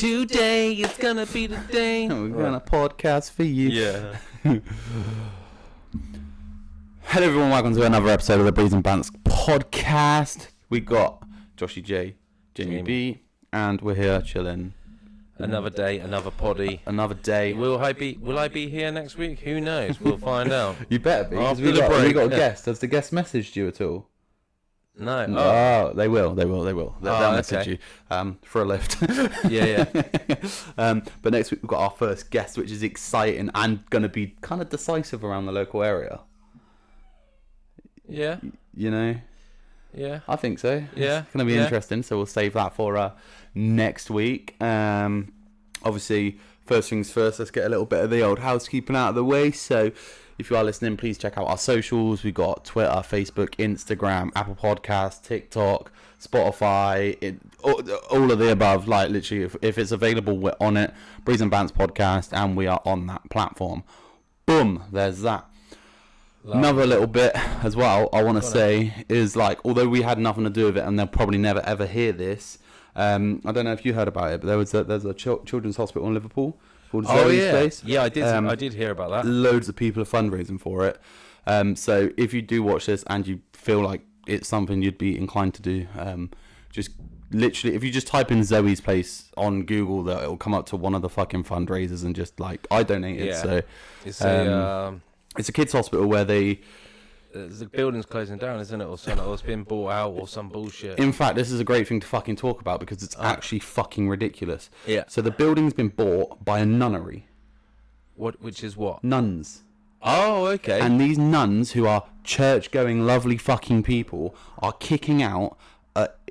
Today is gonna be the day. We're gonna podcast for you. Yeah. Hello everyone, welcome to another episode of the Breeze and Bants podcast. We got Joshy J, Jamie B, and we're here chilling. Another day, another poddy. Another day. Will I be here next week? Who knows? We'll find out. You better be. After we the got, break. We got a guest. Has the guest messaged you at all? No. Oh, they will. They'll message okay. you for a lift. Yeah. But next week we've got our first guest, which is exciting and going to be kind of decisive around the local area. Yeah. You know? Yeah. I think so. Yeah. It's going to be interesting, so we'll save that for next week. Obviously, first things first, let's get a little bit of the old housekeeping out of the way. So, if you are listening, please check out our socials. We've got Twitter, Facebook, Instagram, Apple Podcasts, TikTok, Spotify, all of the above. Like, literally, if it's available, we're on it. Breeze and Bants podcast, and we are on that platform. Boom, there's that. Another little bit as well I want to say is, like, although we had nothing to do with it and they'll probably never ever hear this, I don't know if you heard about it, but there's a children's hospital in Liverpool called Zoe's Place. Yeah, I did hear about that. Loads of people are fundraising for it. So if you do watch this and you feel like it's something you'd be inclined to do, just literally, if you just type in Zoe's Place on Google, that it'll come up to one of the fucking fundraisers and just like, I donated. Yeah. So It's it's a kids' hospital where the building's closing down, isn't it, or something, or it's been bought out, or some bullshit. In fact, this is a great thing to fucking talk about because it's actually fucking ridiculous. Yeah. So the building's been bought by a nunnery. Which is what? Nuns. Oh, okay. And these nuns, who are church-going, lovely fucking people, are kicking out.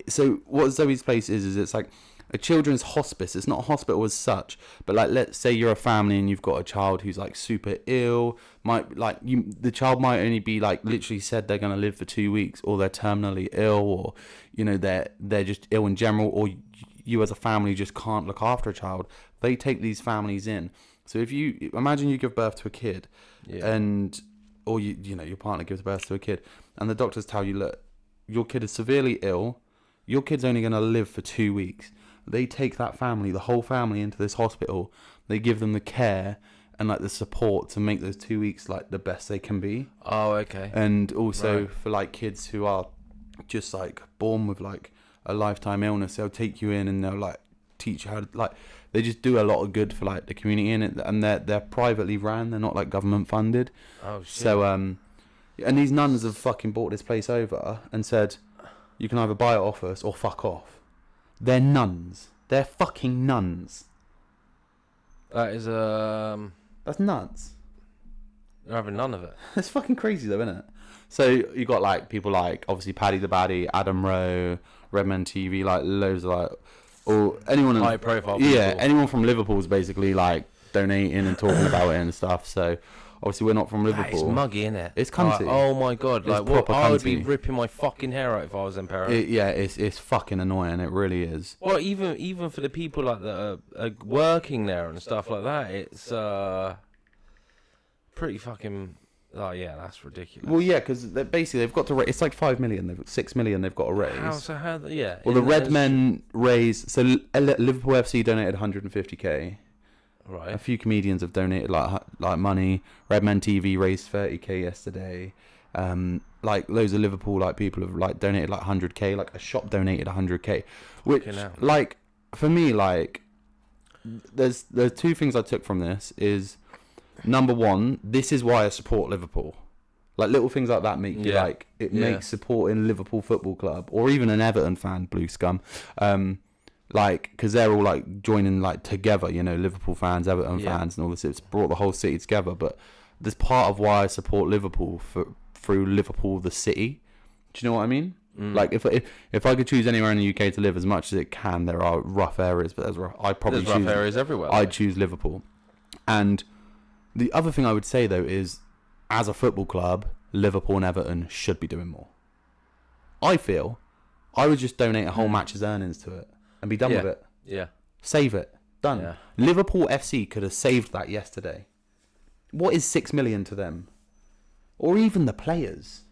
So what Zoe's Place is it's like a children's hospice. It's not a hospital as such, but like, let's say you're a family and you've got a child who's like super ill. The child might only be like literally said they're gonna live for 2 weeks, or they're terminally ill, or you know they're just ill in general, or you as a family just can't look after a child. They take these families in. So if you imagine you give birth to a kid, or your partner gives birth to a kid, and the doctors tell you, look, your kid is severely ill, your kid's only gonna live for 2 weeks. They take that family, the whole family, into this hospital. They give them the care and like the support to make those 2 weeks like the best they can be. Oh, okay. And also for like kids who are just like born with like a lifetime illness, they'll take you in and they'll like teach you how to like. They just do a lot of good for like the community in it, and they're privately ran. They're not like government funded. Oh shit. So and these nuns have fucking bought this place over and said, you can either buy it off us or fuck off. They're nuns. They're fucking nuns. That is That's nuts. They're having none of it. It's fucking crazy though, isn't it? So you got like people like obviously Paddy the Baddie, Adam Rowe, Redman TV, like loads of like, or anyone high profile people. Yeah, anyone from Liverpool's basically like donating and talking about it and stuff. So obviously we're not from Liverpool. It's muggy, innit? It's cunty. Oh my god! It's Like what? I would be cunty. ripping my fucking hair out if I was in Paris. It's fucking annoying. It really is. Well, even for the people like that are working there and stuff like that, it's pretty fucking. Oh yeah, that's ridiculous. Well, yeah, because basically they've got to raise. It's like 5 million. They've got 6 million. They've got to raise. Yeah. Well, the Red Men raised. So Liverpool FC donated 150k. Right. A few comedians have donated like money. Redman TV raised 30k yesterday. Like loads of Liverpool like people have like donated like 100k. Like a shop donated 100k. Which like for me, like there's two things I took from this is, number one, this is why I support Liverpool. Like little things like that make you like it makes supporting Liverpool Football Club or even an Everton fan, blue scum. Like, because they're all like joining like together, you know, Liverpool fans, Everton fans, and all this. It's brought the whole city together. But there's part of why I support Liverpool through Liverpool, the city. Do you know what I mean? Like, if I could choose anywhere in the UK to live, as much as it can, there are rough areas, but there's rough areas everywhere. I'd choose Liverpool. And the other thing I would say though is, as a football club, Liverpool and Everton should be doing more. I feel I would just donate a whole match's earnings to it and be done with it. Yeah. Save it. Done. Yeah. Liverpool FC could have saved that yesterday. What is 6 million to them? Or even the players?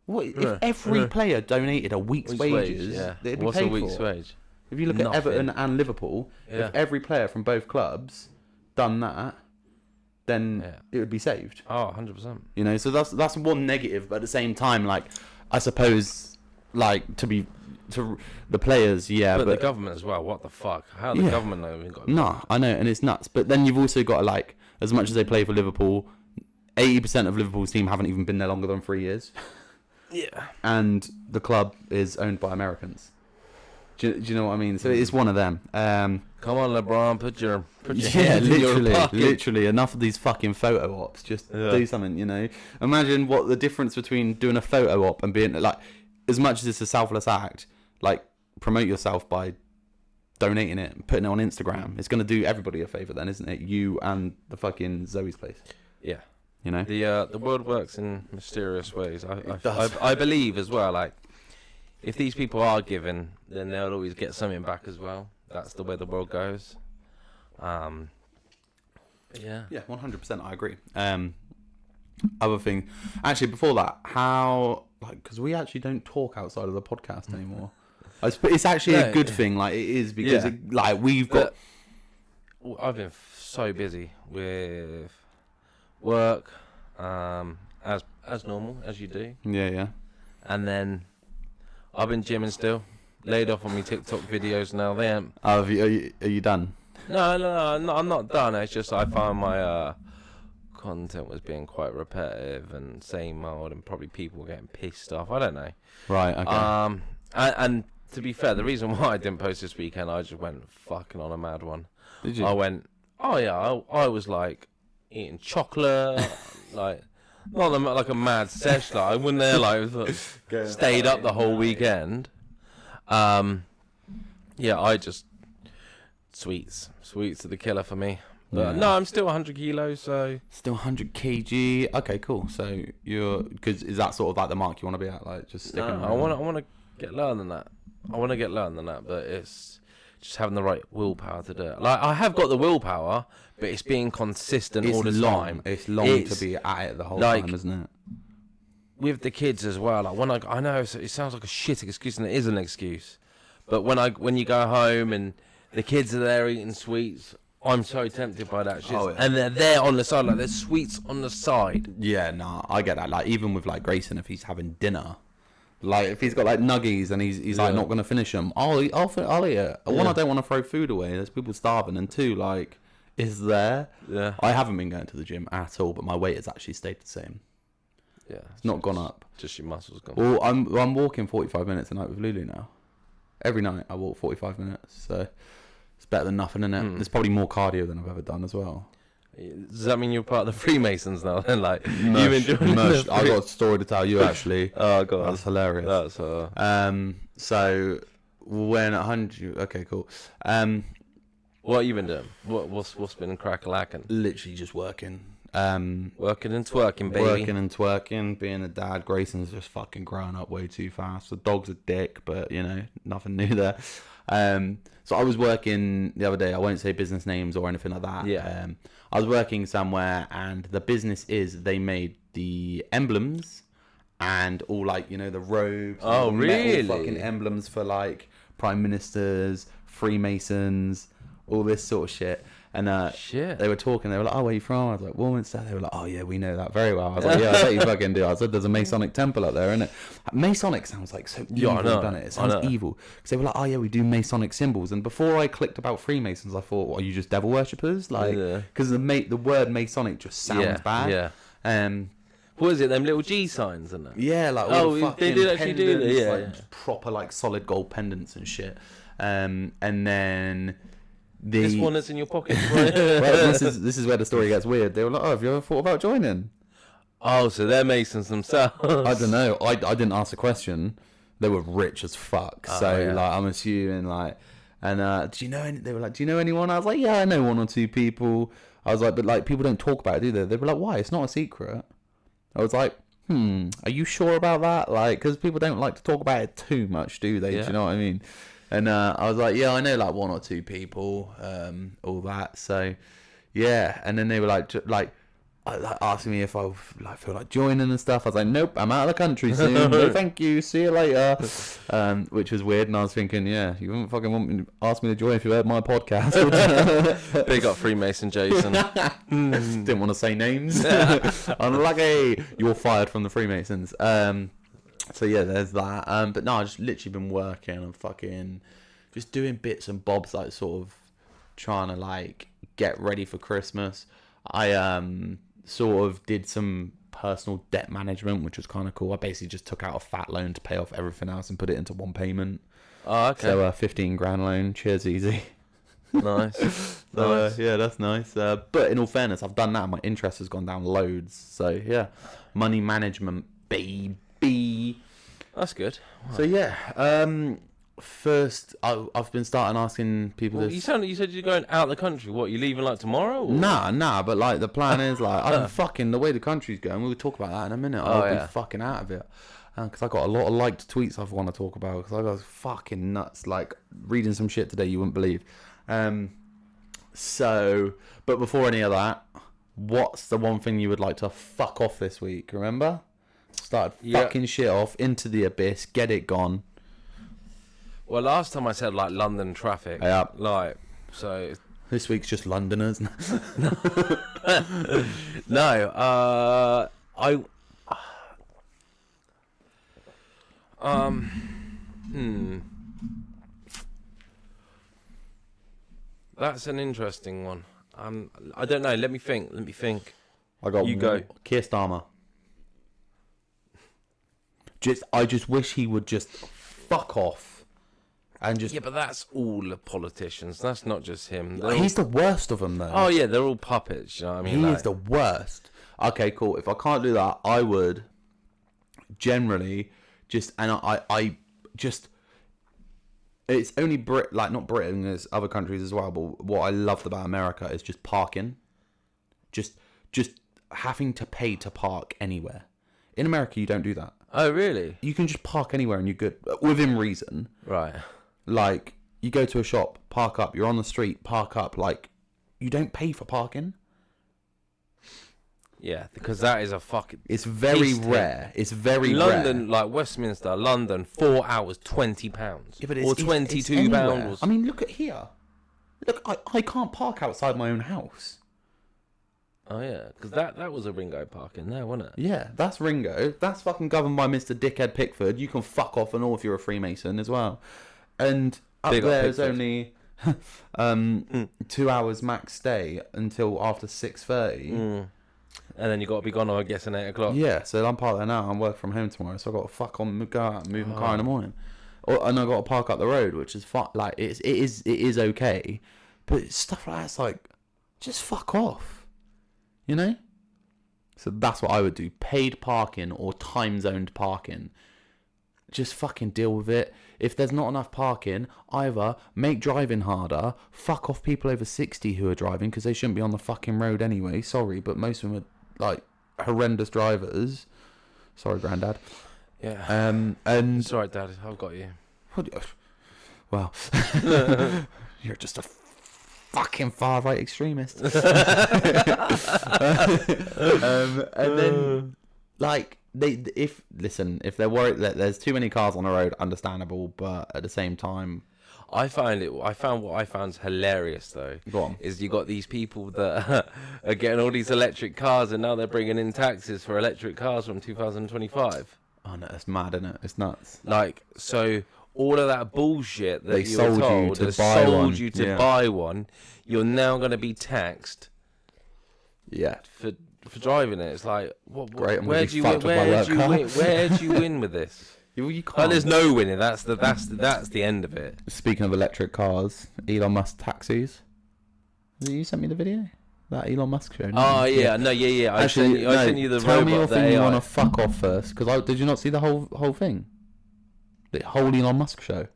What if every player donated a week's wages? Yeah. They'd be What's paid a week's for? wage? If you look at Everton and Liverpool, if every player from both clubs done that, then it would be saved. Oh, 100%. You know, so that's one negative, but at the same time, like, I suppose, like, to the players, but the government as well. What the fuck? How the government not even got? No, I know, and it's nuts. But then you've also got to, like, as much as they play for Liverpool, 80% of Liverpool's team haven't even been there longer than 3 years. Yeah. And the club is owned by Americans. Do you know what I mean? So it's one of them. Come on, LeBron, put your hand in your pocket. Literally, enough of these fucking photo ops. Just do something, you know. Imagine what the difference between doing a photo op and being like, as much as it's a selfless act, like, promote yourself by donating it and putting it on Instagram. It's going to do everybody a favour then, isn't it? You and the fucking Zoe's place. Yeah. You know? The world works in mysterious ways. I believe as well, like, if these people are giving, then they'll always get something back as well. That's the way the world goes. Yeah. Yeah, 100%. I agree. Other thing, actually, before that, how, like, because we actually don't talk outside of the podcast anymore. It's actually a good thing. Like, it is because like, we've got. I've been so busy with work, as normal as you do. Yeah. And then I've been gymming still. Laid off on me TikTok videos now. They ain't. Oh, are you done? No, I'm not done. It's just I found my content was being quite repetitive and same old, and probably people were getting pissed off. I don't know. Right. Okay. And to be fair, the reason why I didn't post this weekend, I just went fucking on a mad one. Did you? I went. Oh yeah. I was like eating chocolate, like. Not like a mad sesh, like I went there, like stayed up the whole weekend. Yeah, I just sweets are the killer for me. But no, I'm still 100 kilos, so still 100 kg. Okay, cool. So because is that sort of like the mark you want to be at, like just sticking? No, I want to get lower than that. But it's just having the right willpower to do it. Like, I have got the willpower, but it's being consistent all the time. It's long to be at it the whole time, isn't it? With the kids as well. Like, I know it sounds like a shit excuse, and it is an excuse. But when you go home and the kids are there eating sweets, I'm so tempted by that shit. Oh, yeah. And they're there on the side, like there's sweets on the side. Yeah, no, I get that. Like, even with like Grayson, if he's having dinner. Like, if he's got, like, nuggies and he's like, not going to finish them, I'll eat it. One, I don't want to throw food away. There's people starving. And two, like, is there? Yeah. I haven't been going to the gym at all, but my weight has actually stayed the same. Yeah. It's not gone up. Just your muscles gone. Well, I'm walking 45 minutes a night with Lulu now. Every night I walk 45 minutes. So it's better than nothing, isn't it? It's probably more cardio than I've ever done as well. Does that mean you're part of the Freemasons now? Then, like, you've been doing I've got a story to tell you, actually. Oh god, that's hilarious. So when 100, okay, cool. What have you been doing? What's been crack-a-lacking? Literally just working. Working and twerking, baby. Working and twerking, being a dad. Grayson's just fucking growing up way too fast. The dog's a dick, but you know, nothing new there. So I was working the other day. I won't say business names or anything like that. Yeah. I was working somewhere, and the business is they made the emblems and all, like, you know, the robes. Oh, really? Metal fucking emblems for like prime ministers, Freemasons, all this sort of shit. And shit. They were talking. They were like, "Oh, where are you from?" I was like, "Warminster." They were like, "Oh yeah, we know that very well." I was like, "Yeah, I bet you fucking do." I said, "There's a Masonic temple up there, isn't it?" Masonic sounds like so evil, doesn't it? It sounds evil. Because they were like, "Oh yeah, we do Masonic symbols." And before I clicked about Freemasons, I thought, "Well, are you just devil worshippers?" Like, because the word Masonic just sounds bad. Yeah. What is it? Them little G signs, isn't it? Yeah, like they did actually do that. Yeah, proper like solid gold pendants and shit. And then. This one that's in your pocket, right? Well, this is where the story gets weird. They were like, "Oh, have you ever thought about joining?" Oh, so they're Masons themselves. I don't know. I didn't ask the question. They were rich as fuck. So like, I'm assuming like, and do you know any? They were like, "Do you know anyone?" I was like, "Yeah, I know one or two people." I was like, "But like, people don't talk about it, do they?" They were like, "Why? It's not a secret." I was like, "Are you sure about that?" Like, because people don't like to talk about it too much, do they? Yeah. Do you know what I mean? And I was like, "Yeah, I know like one or two people, all that." So, yeah. And then they were like, asking me if I like feel like joining and stuff. I was like, nope, I'm out of the country soon. No, thank you. See you later. Which was weird, and I was thinking, yeah, you wouldn't fucking want me to ask me to join if you heard my podcast. Big up Freemason Jason. Didn't want to say names. Unlucky. You're fired from the Freemasons. So yeah, there's that. But no, I've just literally been working and fucking just doing bits and bobs, like sort of trying to like get ready for Christmas. I sort of did some personal debt management, which was kind of cool. I basically just took out a fat loan to pay off everything else and put it into one payment. Oh, okay. So 15 grand loan. Cheers, easy. Nice. So yeah, that's nice. But in all fairness, I've done that. And my interest has gone down loads. So yeah, money management, baby. That's good. Wow. So yeah, first I've been starting asking people. Well, you said you're going out of the country. What, you leaving like tomorrow? Or? Nah. But like the plan is like I'm fucking the way the country's going. We'll talk about that in a minute. I'll be fucking out of it. Because I got a lot of liked tweets I want to talk about. Because I got fucking nuts. Like reading some shit today you wouldn't believe. So, but before any of that, what's the one thing you would like to fuck off this week? Remember? Started fucking shit off into the abyss. Get it gone. Well, last time I said like London traffic. Yeah. Like, so. This week's just Londoners. No. That's an interesting one. I don't know. Let me think. I got you go. Keir Starmer. I just wish he would just fuck off and just. Yeah, but that's all the politicians. That's not just him. He's the worst of them, though. Oh yeah, they're all puppets. You know what I mean? He is the worst. Okay, cool. If I can't do that, I would generally just, and I just. It's only not Britain, there's other countries as well, but what I loved about America is just parking. Just having to pay to park anywhere. In America, you don't do that. Oh, really? You can just park anywhere and you're good, within reason. Right. Like, you go to a shop, park up, you're on the street, park up, like, you don't pay for parking. Yeah, because that is a fucking... It's very rare. It's very rare. London, like Westminster, London, 4 hours, £20. Yeah, but or £22. I mean, look at here. Look, I can't park outside my own house. Oh, yeah, because that was a Ringo parking there, wasn't it? Yeah, that's Ringo. That's fucking governed by Mr. Dickhead Pickford. You can fuck off and all if you're a Freemason as well. And up there's only 2 hours max stay until after 6:30. And then you got to be gone, I guess, at 8 o'clock. Yeah, so I'm part of that now. I'm working from home tomorrow, so I got to go out and move my car in the morning. And I got to park up the road, which is like it is okay, but stuff like that's like just fuck off, you know. So that's what I would do: paid parking or time zoned parking. Just fucking deal with it. If there's not enough parking, either make driving harder, fuck off people over 60 who are driving because they shouldn't be on the fucking road anyway. Sorry, but most of them are like horrendous drivers. Sorry, Grandad. Yeah. And it's alright, Dad. I've got you. Well, you're just a fucking far right extremist. And then, like. If they're worried that there's too many cars on the road, understandable, but at the same time, what I found hilarious though. Go on. Is you got these people that are getting all these electric cars and now they're bringing in taxes for electric cars from 2025. Oh no, it's mad, isn't it? It's nuts. Like, so all of that bullshit that they you were told, sold you to buy one, you're now going to be taxed. Yeah. For driving it. It's like, Great, where do you win with this? You can't. Like, there's no winning. That's the end of it. Speaking of electric cars, Elon Musk taxis. You sent me the video, that Elon Musk show. Oh yeah, no, yeah. I sent you the tell robot. Me your thing AI. You want to fuck off first, because did you not see the whole thing? The whole Elon Musk show.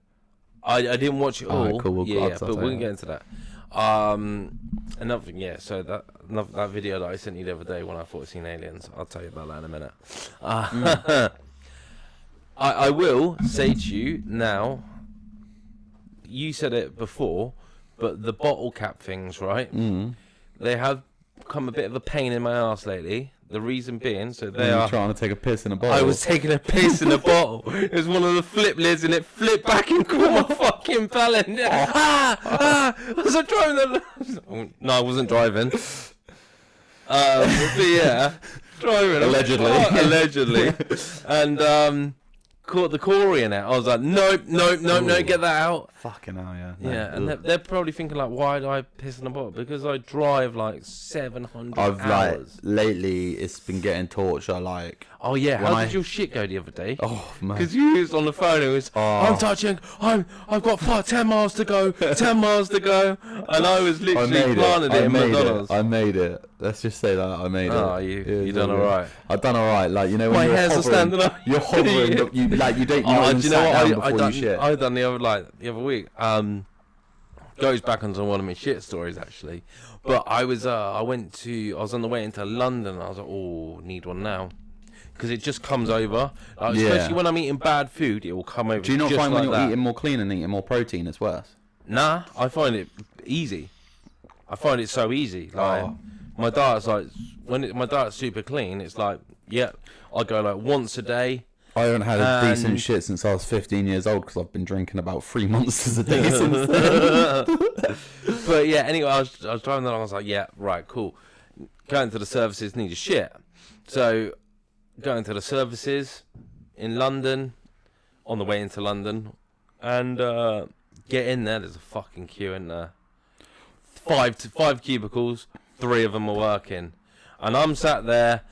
I didn't watch it all. Cool. Yeah, but we can get into that. Another thing, yeah. So that video that I sent you the other day when I thought I'd seen aliens, I'll tell you about that in a minute. I will say to you now. You said it before, but the bottle cap things, right? They have become a bit of a pain in my ass lately. The reason being, so When they you're are. trying to take a piss in a bottle. I was taking a piss in a bottle. It was one of the flip lids, and it flipped back and caught my fucking palate. Was I driving the? No, I wasn't driving. But yeah, driving allegedly, and caught the Corey in it. I was like, nope, get that out. Fucking hell, yeah. Yeah, and they're probably thinking like, why did I piss in a bottle? Because I drive like 700 I've hours. lately it's been getting torture like. Oh yeah, when how did your shit go the other day? Oh man. Because you was on the phone, it was, I'm touching, I've got 10 miles to go, 10 miles to go, and I was literally planted it in McDonald's. I made it. Let's just say that I made it. Oh, you done alright. I've done alright. Like, you know, when My you're hairs are hovering, standing up. you're hovering, but you like you don't. Oh, do you know what I you shit. done the other week. Goes back onto one of my shit stories actually, but I was on the way into London. And I was like, oh, need one now. Because it just comes over, especially when I'm eating bad food, it will come over. Do you not just find like when you're that. eating more clean and eating more protein, it's worse? Nah, I find it easy. I find it so easy. Like my diet's like my diet's super clean. It's like I go like once a day. I haven't had a decent shit since I was 15 years old because I've been drinking about 3 monsters a day since then. But yeah, anyway, I was driving along. I was like, yeah, right, cool. Going to the services, need a shit. So going to the services in London, on the way into London, and get in there. There's a fucking queue in there. Five cubicles, 3 of them are working, and I'm sat there.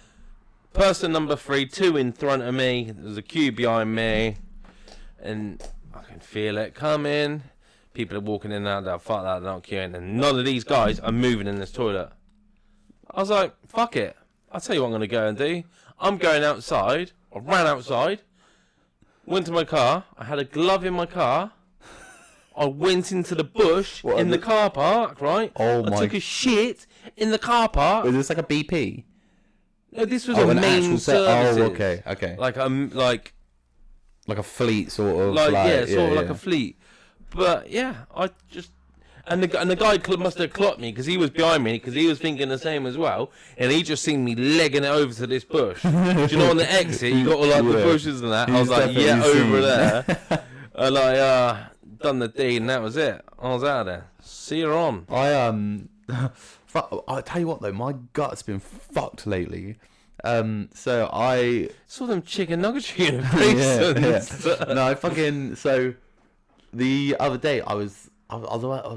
Person number 3, 2 in front of me. There's a queue behind me, and I can feel it coming. People are walking in and out. They're fuck that, they're not queuing, and none of these guys are moving in this toilet. I was like, fuck it. I'll tell you what I'm gonna go and do. I'm going outside. I ran outside, went to my car. I had a glove in my car. I went into the bush in the car park. Right. Oh my! I took a shit in the car park. Was this like a BP? No, this was a main service. Oh, okay. Like like a fleet sort of. Like sort of like a fleet. But yeah, I just and the guy must have clocked me because he was behind me because he was thinking the same as well, and he just seen me legging it over to this bush. Do you know on the exit you got all like the bushes and that? I was like, yeah, over there, and I done the deed and that was it. I was out of there. See you on. I tell you what though, my gut's been fucked lately. So I saw them chicken nuggets you in places. No, so the other day I was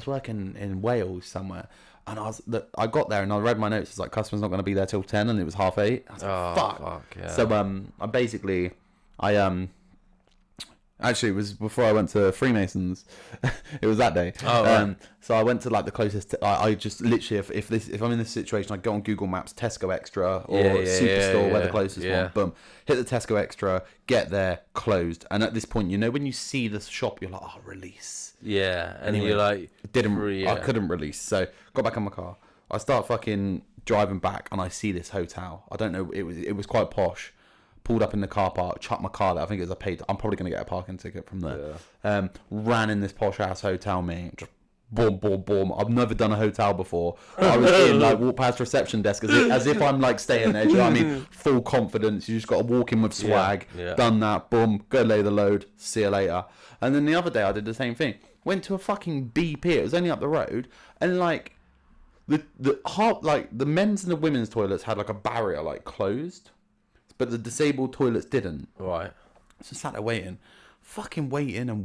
working in Wales somewhere, and I got there and I read my notes. It's like customer's not going to be there till 10, and it was 8:30. I was like, fuck. Yeah. So actually, it was before I went to Freemasons. It was that day. Oh, right. So I went to like the closest. I just literally, if I'm in this situation, I go on Google Maps, Tesco Extra or Superstore, where the closest one. Boom, hit the Tesco Extra, get there, closed. And at this point, you know, when you see the shop, you're like, oh, release. Yeah, and anyway, you're like, I couldn't release. So got back in my car. I start fucking driving back, and I see this hotel. I don't know. It was quite posh. Pulled up in the car park, chucked my car there. I think it was I'm probably going to get a parking ticket from there. Yeah. Ran in this posh ass hotel, mate. Just boom. I've never done a hotel before. I was in, like, walk past reception desk as if I'm, like, staying there. Do you know what I mean? Full confidence. You just got to walk in with swag. Yeah. Done that. Boom. Go lay the load. See you later. And then the other day I did the same thing. Went to a fucking BP. It was only up the road. And, like, the men's and the women's toilets had, like, a barrier, like, closed. But the disabled toilets didn't. Right. So I sat there waiting. Fucking waiting. I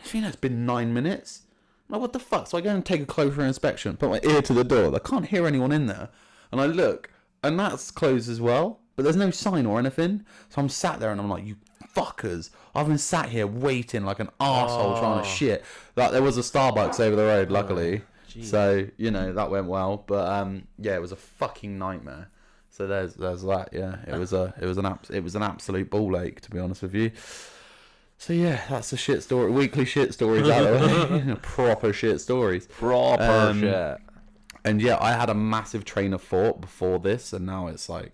think that's been 9 minutes. I'm like, what the fuck? So I go and take a closer inspection. Put my ear to the door. I can't hear anyone in there. And I look. And that's closed as well. But there's no sign or anything. So I'm sat there and I'm like, you fuckers. I've been sat here waiting like an arsehole trying to shit. Like, there was a Starbucks over the road, luckily. So, you know, that went well. But, yeah, it was a fucking nightmare. So there's that, yeah. It was an absolute ball ache, to be honest with you. So yeah, that's the shit story. Weekly shit stories out there. Proper shit stories. Proper shit. And yeah, I had a massive train of thought before this, and now it's like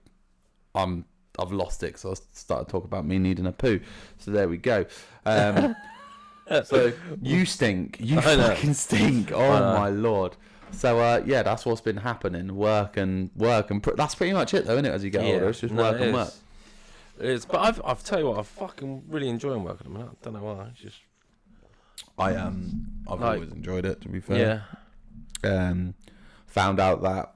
I've lost it. So I started talking about me needing a poo. So there we go. So you stink. You fucking stink. Oh my lord. So yeah, that's what's been happening. Work and that's pretty much it, though, isn't it? As you get older, it's just work and work. It is, but I've tell you what, I fucking really enjoying working at the minute. I don't know why. It's just I've always enjoyed it, to be fair. Yeah. Found out that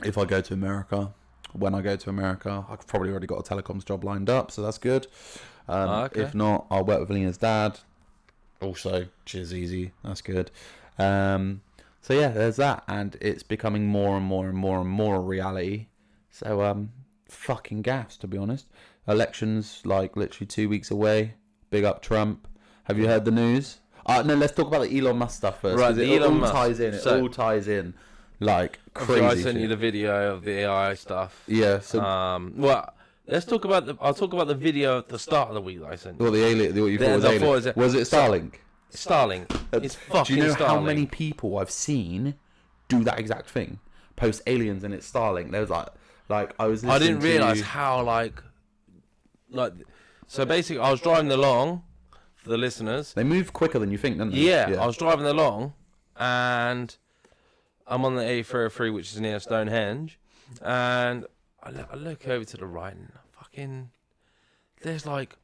if I go to America, when I go to America, I've probably already got a telecoms job lined up, so that's good. Okay. If not, I'll work with Lena's dad. Also, cheers, easy. That's good. So yeah, there's that, and it's becoming more and more and more and more a reality. So fucking gas, to be honest. Elections like literally 2 weeks away. Big up Trump. Have you heard the news? No, let's talk about the Elon Musk stuff first. Right, it all ties in. It all ties in like crazy. I sent you the video of the AI stuff. Yeah. So, well, let's talk about I'll talk about the video at the start of the week that I sent you. Well, the alien. What you thought was alien. Was it Starlink? Starlink. It's fucking. Do you know Starlink. how many people I've seen do that exact thing? Post aliens and it's Starlink. There was like I was. I didn't realize how like. So basically, I was driving along. For the listeners, they move quicker than you think, don't they? Yeah, I was driving along, and I'm on the A303, which is near Stonehenge, and I look over to the right, and fucking, there's like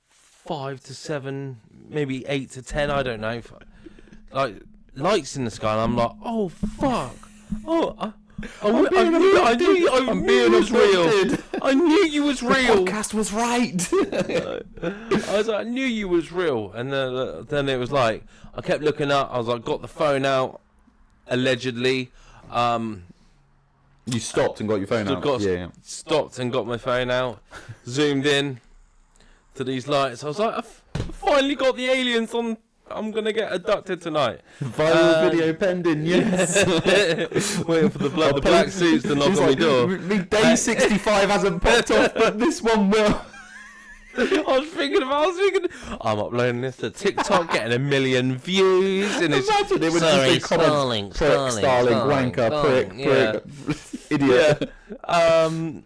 5 to 7, maybe 8 to 10, I don't know, like lights in the sky, and I'm like, oh fuck, I knew you was real. I knew you was real. The podcast was right. I was like, I knew you was real. And then it was like, I kept looking up. I was like, got the phone out, allegedly. You stopped and got your phone out. Stopped and got my phone out. Zoomed in to these lights. I was like, I finally got the aliens on. I'm going to get abducted tonight. Viral video pending, yes. Waiting for the black suits to knock on my door. Day 65 hasn't popped off, but this one will. I was thinking, I'm uploading this to TikTok, getting 1 million views. And it's, imagine it would just be Starlink, prick, idiot. Yeah.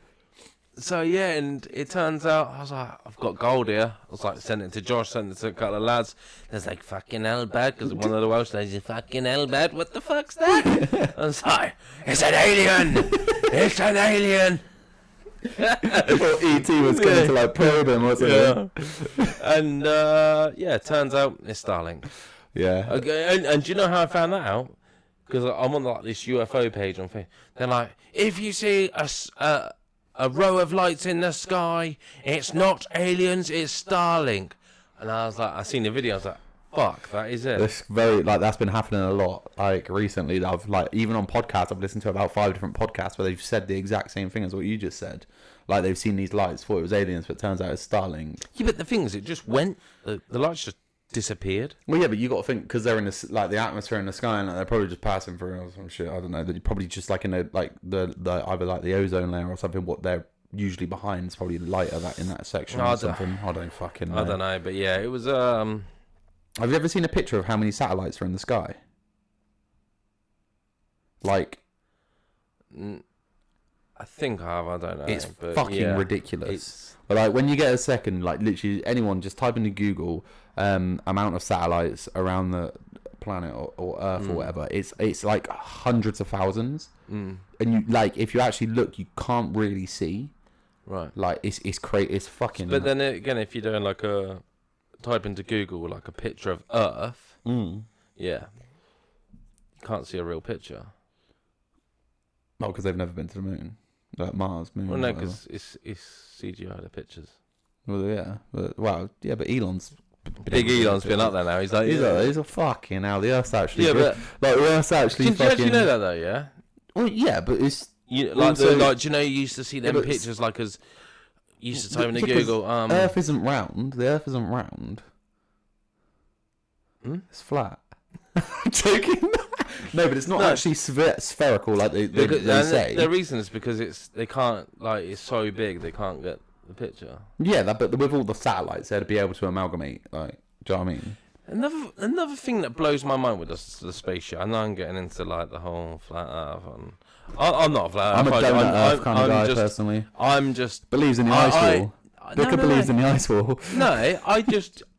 So yeah, and it turns out I was like, I've got gold here. I was like, sent it to Josh, sent it to a couple of lads. There's like fucking hell bad because one of the Welsh lads is fucking hell bad. What the fuck's that? I was like, it's an alien. It's an alien. I thought ET was going to like probe him or something. Yeah. And yeah, turns out it's Starlink. Yeah. Okay, and do you know how I found that out? Because I'm on like this UFO page on Facebook. They're like, if you see a row of lights in the sky, it's not aliens, it's Starlink. And I was like, I seen the video, I was like, fuck, that is it. It's very, like, that's been happening a lot. Like, recently, I've, like, even on podcasts, I've listened to about 5 different podcasts where they've said the exact same thing as what you just said. Like, they've seen these lights, thought it was aliens, but it turns out it's Starlink. Yeah, but the thing is, it just went, the lights just disappeared. Well, yeah, but you got to think, because they're in the, like, the atmosphere in the sky, and like, they're probably just passing through or some shit, I don't know, they're probably just, like, in the, like, the either, like, the ozone layer or something, what they're usually behind is probably lighter that in that section or something. I don't fucking know. I don't know, but yeah, it was, Have you ever seen a picture of how many satellites are in the sky? Like, I think I have, I don't know. It's but fucking ridiculous. But like, when you get a second, like, literally anyone, just type into Google amount of satellites around the planet or Earth or whatever. It's like hundreds of thousands. And you, like, if you actually look, you can't really see. Right. Like, it's crazy. It's fucking. But then again, if you're doing like a type into Google like a picture of Earth, yeah, you can't see a real picture. Oh, because they've never been to the moon, like Mars, moon. Well, no, because it's CGI the pictures. Well, yeah, but but Elon's big Elon's been up there now. He's a fucking hell. The Earth's actually but like the Earth's actually fucking. You know that though, yeah. Well, yeah, but it's like do you know you used to see them pictures like as you used to type into Google. Earth isn't round. The Earth isn't round. It's flat. I'm joking. No, but it's not actually spherical like they say. The reason is because they can't, like, it's so big they can't get the picture. Yeah, but with all the satellites, they'd be able to amalgamate. Like, do you know what I mean? Another thing that blows my mind with the spaceship. I know I'm getting into like the whole flat Earth. I'm not a flat Earth. I'm a donut Earth kind of guy personally. I'm just believes in the ice wall. Vicar believes in the ice wall. No,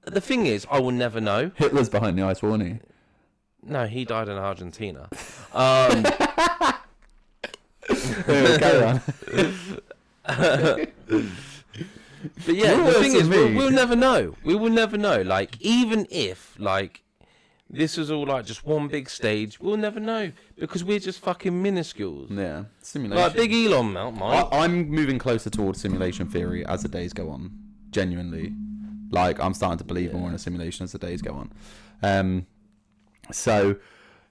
the thing is, I will never know. Hitler's behind the ice wall, isn't he? No, he died in Argentina. Carry on. But yeah, You're the worse thing is, than me. we'll never know. We will never know. Like, even if, like, this was all, like, just one big stage, we'll never know. Because we're just fucking minuscules. Yeah, simulation. Like, big Elon might. I'm moving closer towards simulation theory as the days go on. Genuinely. Like, I'm starting to believe more in a simulation as the days go on. So,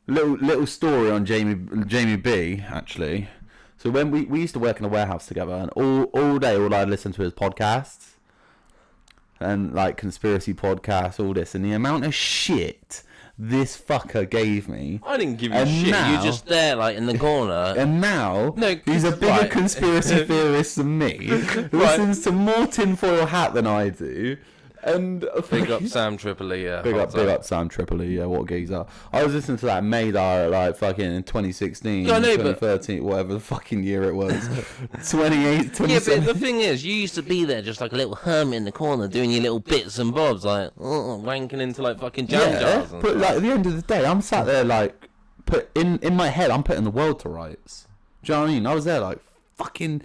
little story on Jamie B, actually. So when we used to work in a warehouse together, and all day, all I'd listen to his podcasts, and like conspiracy podcasts, all this, and the amount of shit this fucker gave me. I didn't give you And shit. now- You're just there, like, in the corner. And now, No, he's a bigger right. conspiracy theorist than me. Listens to more tinfoil hat than I do. And Big up Sam Tripoli, yeah. Big up Sam Tripoli, yeah, what a geezer. I was listening to that Madar like fucking in 2016, Yeah, I know, but- 2013, whatever the fucking year it was. 28, Yeah, 27. but the thing is, you used to be there just like a little hermit in the corner doing your little bits and bobs, like, wanking into, like, fucking jam jars and but stuff. like at the end of the day, I'm sat there like, in my head, I'm putting the world to rights. Do you know what I mean? I was there like, fucking...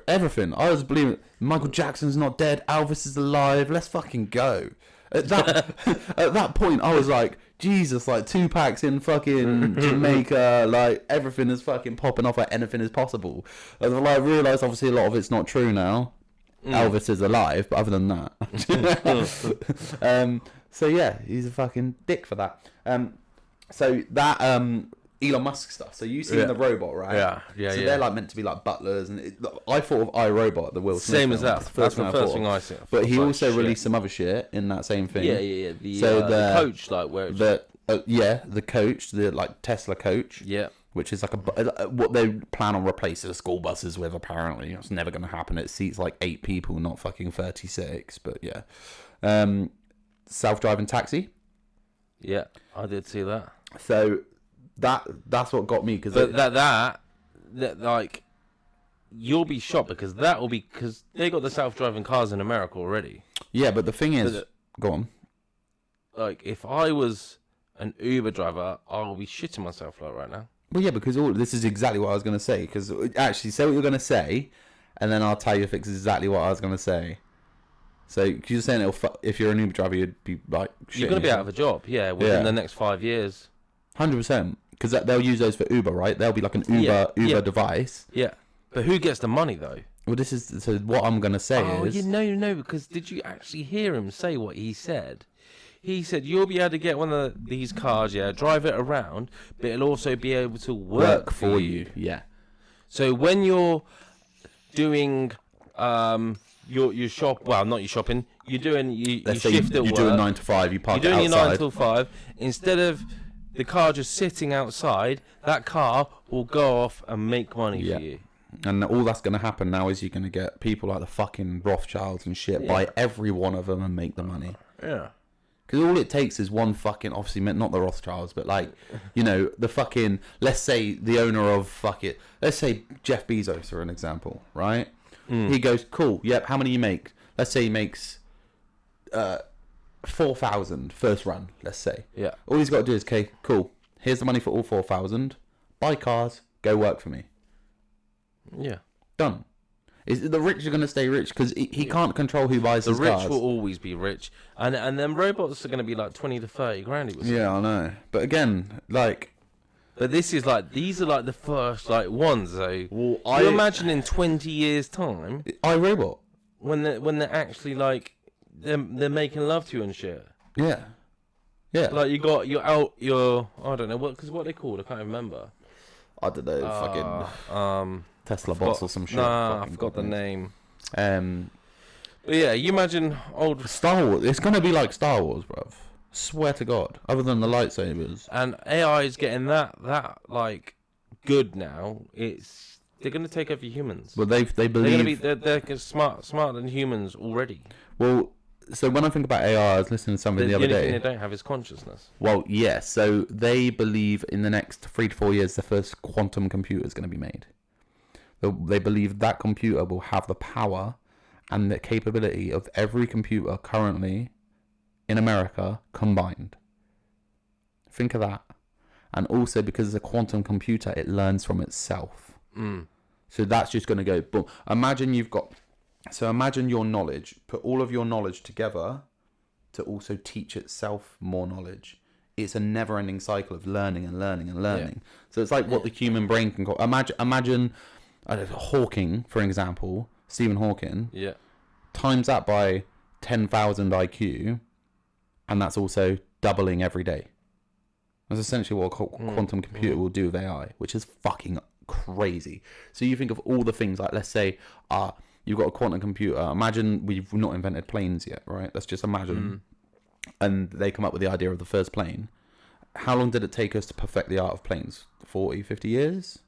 everything. I was believing Michael Jackson's not dead, Elvis is alive, let's fucking go. At that point, I was like, Jesus, like Tupac's in fucking Jamaica, like everything is fucking popping off, like anything is possible. And I realised obviously a lot of it's not true now. Elvis is alive, but other than that. So yeah, he's a fucking dick for that. So that Elon Musk stuff. So you seen the robot, right? Yeah. So they're like meant to be like butlers, and I thought of iRobot, the Will Smith Same as film. that. That's the first thing I see. But he Like, also shit. released some other shit in that same thing. Yeah. So The coach, like, where it's... the coach, the like Tesla coach. Yeah. Which is like what they plan on replacing the school buses with. Apparently, it's never going to happen. It seats like 8 people, not fucking 36. But yeah, self-driving taxi. Yeah, I did see that. So that's what got me because That like, you'll be shocked because that will be because they got the self-driving cars in America already. yeah. But the thing is, But go on. Like, if I was an Uber driver, I'll be shitting myself like right now. Well, yeah, because this is exactly what I was going to say. Because actually, say what you're going to say, and then I'll tell you if it's exactly what I was going to say. So, cause you're saying if you're an Uber driver, you'd be like, You're going to be out of a job, within the next 5 years. 100%. Because they'll use those for Uber, right? They'll be like an Uber device. Yeah, but who gets the money though? Well, so what I'm going to say is... No, because did you actually hear him say what he said? He said, you'll be able to get one of these cars, drive it around, but it'll also be able to work for you. Yeah. So when you're doing your shop, well, not your shopping, you're doing you shift at work. You're doing 9 to 5, you park You're doing it outside. your 9 till 5. Instead of the car just sitting outside, that car will go off and make money for you. And all that's going to happen now is you're going to get people like the fucking Rothschilds and shit, buy every one of them and make the money. Yeah. Because all it takes is one fucking, obviously not the Rothschilds, but like, the fucking, let's say the owner of let's say Jeff Bezos for an example, right? He goes, cool, yep, how many you make? Let's say he makes 4,000 first run, let's say. Yeah. All he's got to do is, okay, cool, here's the money for all 4,000, buy cars, go work for me. Yeah. Done. The rich are going to stay rich because he can't control who buys his cars. The rich will always be rich. And then robots are going to be like 20 to 30 grand, he was saying. Yeah, I know. But again, like... But these are like the first like ones, though. Well, you imagine in 20 years' time... iRobot. When they're actually like... They're making love to you and shit. Yeah. Yeah. Like you got your I don't know, what they called, I can't remember. I don't know, fucking... Tesla bots or some shit. Nah, I forgot the name. But yeah, you imagine old Star Wars. It's gonna be like Star Wars, bruv. Swear to God. Other than the lightsabers. And AI is getting that like good now. They're gonna take over humans. Well, they believe they're smarter than humans already. Well, so when I think about AI, I was listening to something the other day. The only thing they don't have is consciousness. Well, yes. So they believe in the next 3 to 4 years, the first quantum computer is going to be made. They believe that computer will have the power and the capability of every computer currently in America combined. Think of that. And also because it's a quantum computer, it learns from itself. So that's just going to go boom. Imagine your knowledge, put all of your knowledge together to also teach itself more knowledge. It's a never-ending cycle of learning and learning and learning. Yeah. So it's like what the human brain can call. Imagine Hawking, for example, Stephen Hawking. Yeah. Times that by 10,000 IQ, and that's also doubling every day. That's essentially what a quantum computer will do with AI, which is fucking crazy. So you think of all the things, like, let's say, you've got a quantum computer. Imagine we've not invented planes yet, right? Let's just imagine. And they come up with the idea of the first plane. How long did it take us to perfect the art of planes? 40, 50 years?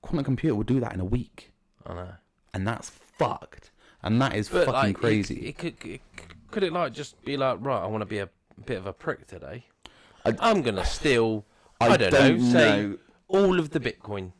Quantum computer will do that in a week. I know. And that's fucked. And that is fucking crazy. Could it like just be like, right, I want to be a bit of a prick today. I'm going to steal, I don't know, all of the Bitcoin.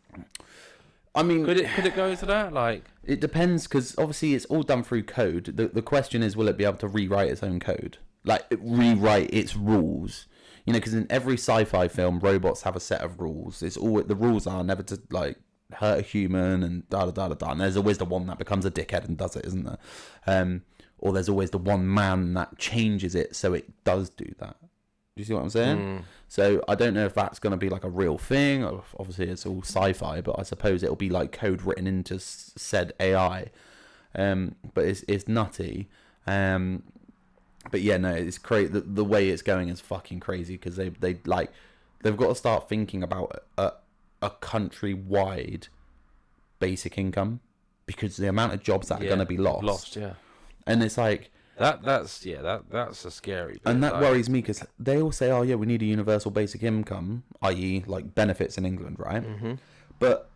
I mean, could it go to that? Like, it depends, because obviously it's all done through code. The question is, will it be able to rewrite its own code? Like, rewrite its rules? You know, because in every sci-fi film, robots have a set of rules. It's all the rules are never to like hurt a human and da da da da da. And there's always the one that becomes a dickhead and does it, isn't there? Or there's always the one man that changes it so it does do that. Do you see what I'm saying? So I don't know if that's going to be like a real thing. Obviously, it's all sci-fi, but I suppose it'll be like code written into said AI. But it's nutty. But yeah, no, it's crazy. The way it's going is fucking crazy, because they've got to start thinking about a countrywide basic income, because the amount of jobs that are going to be lost. Yeah. And it's like that's a scary bit. And that worries me, because they all say, oh yeah, we need a universal basic income, i.e. like benefits in England, right? Mm-hmm. But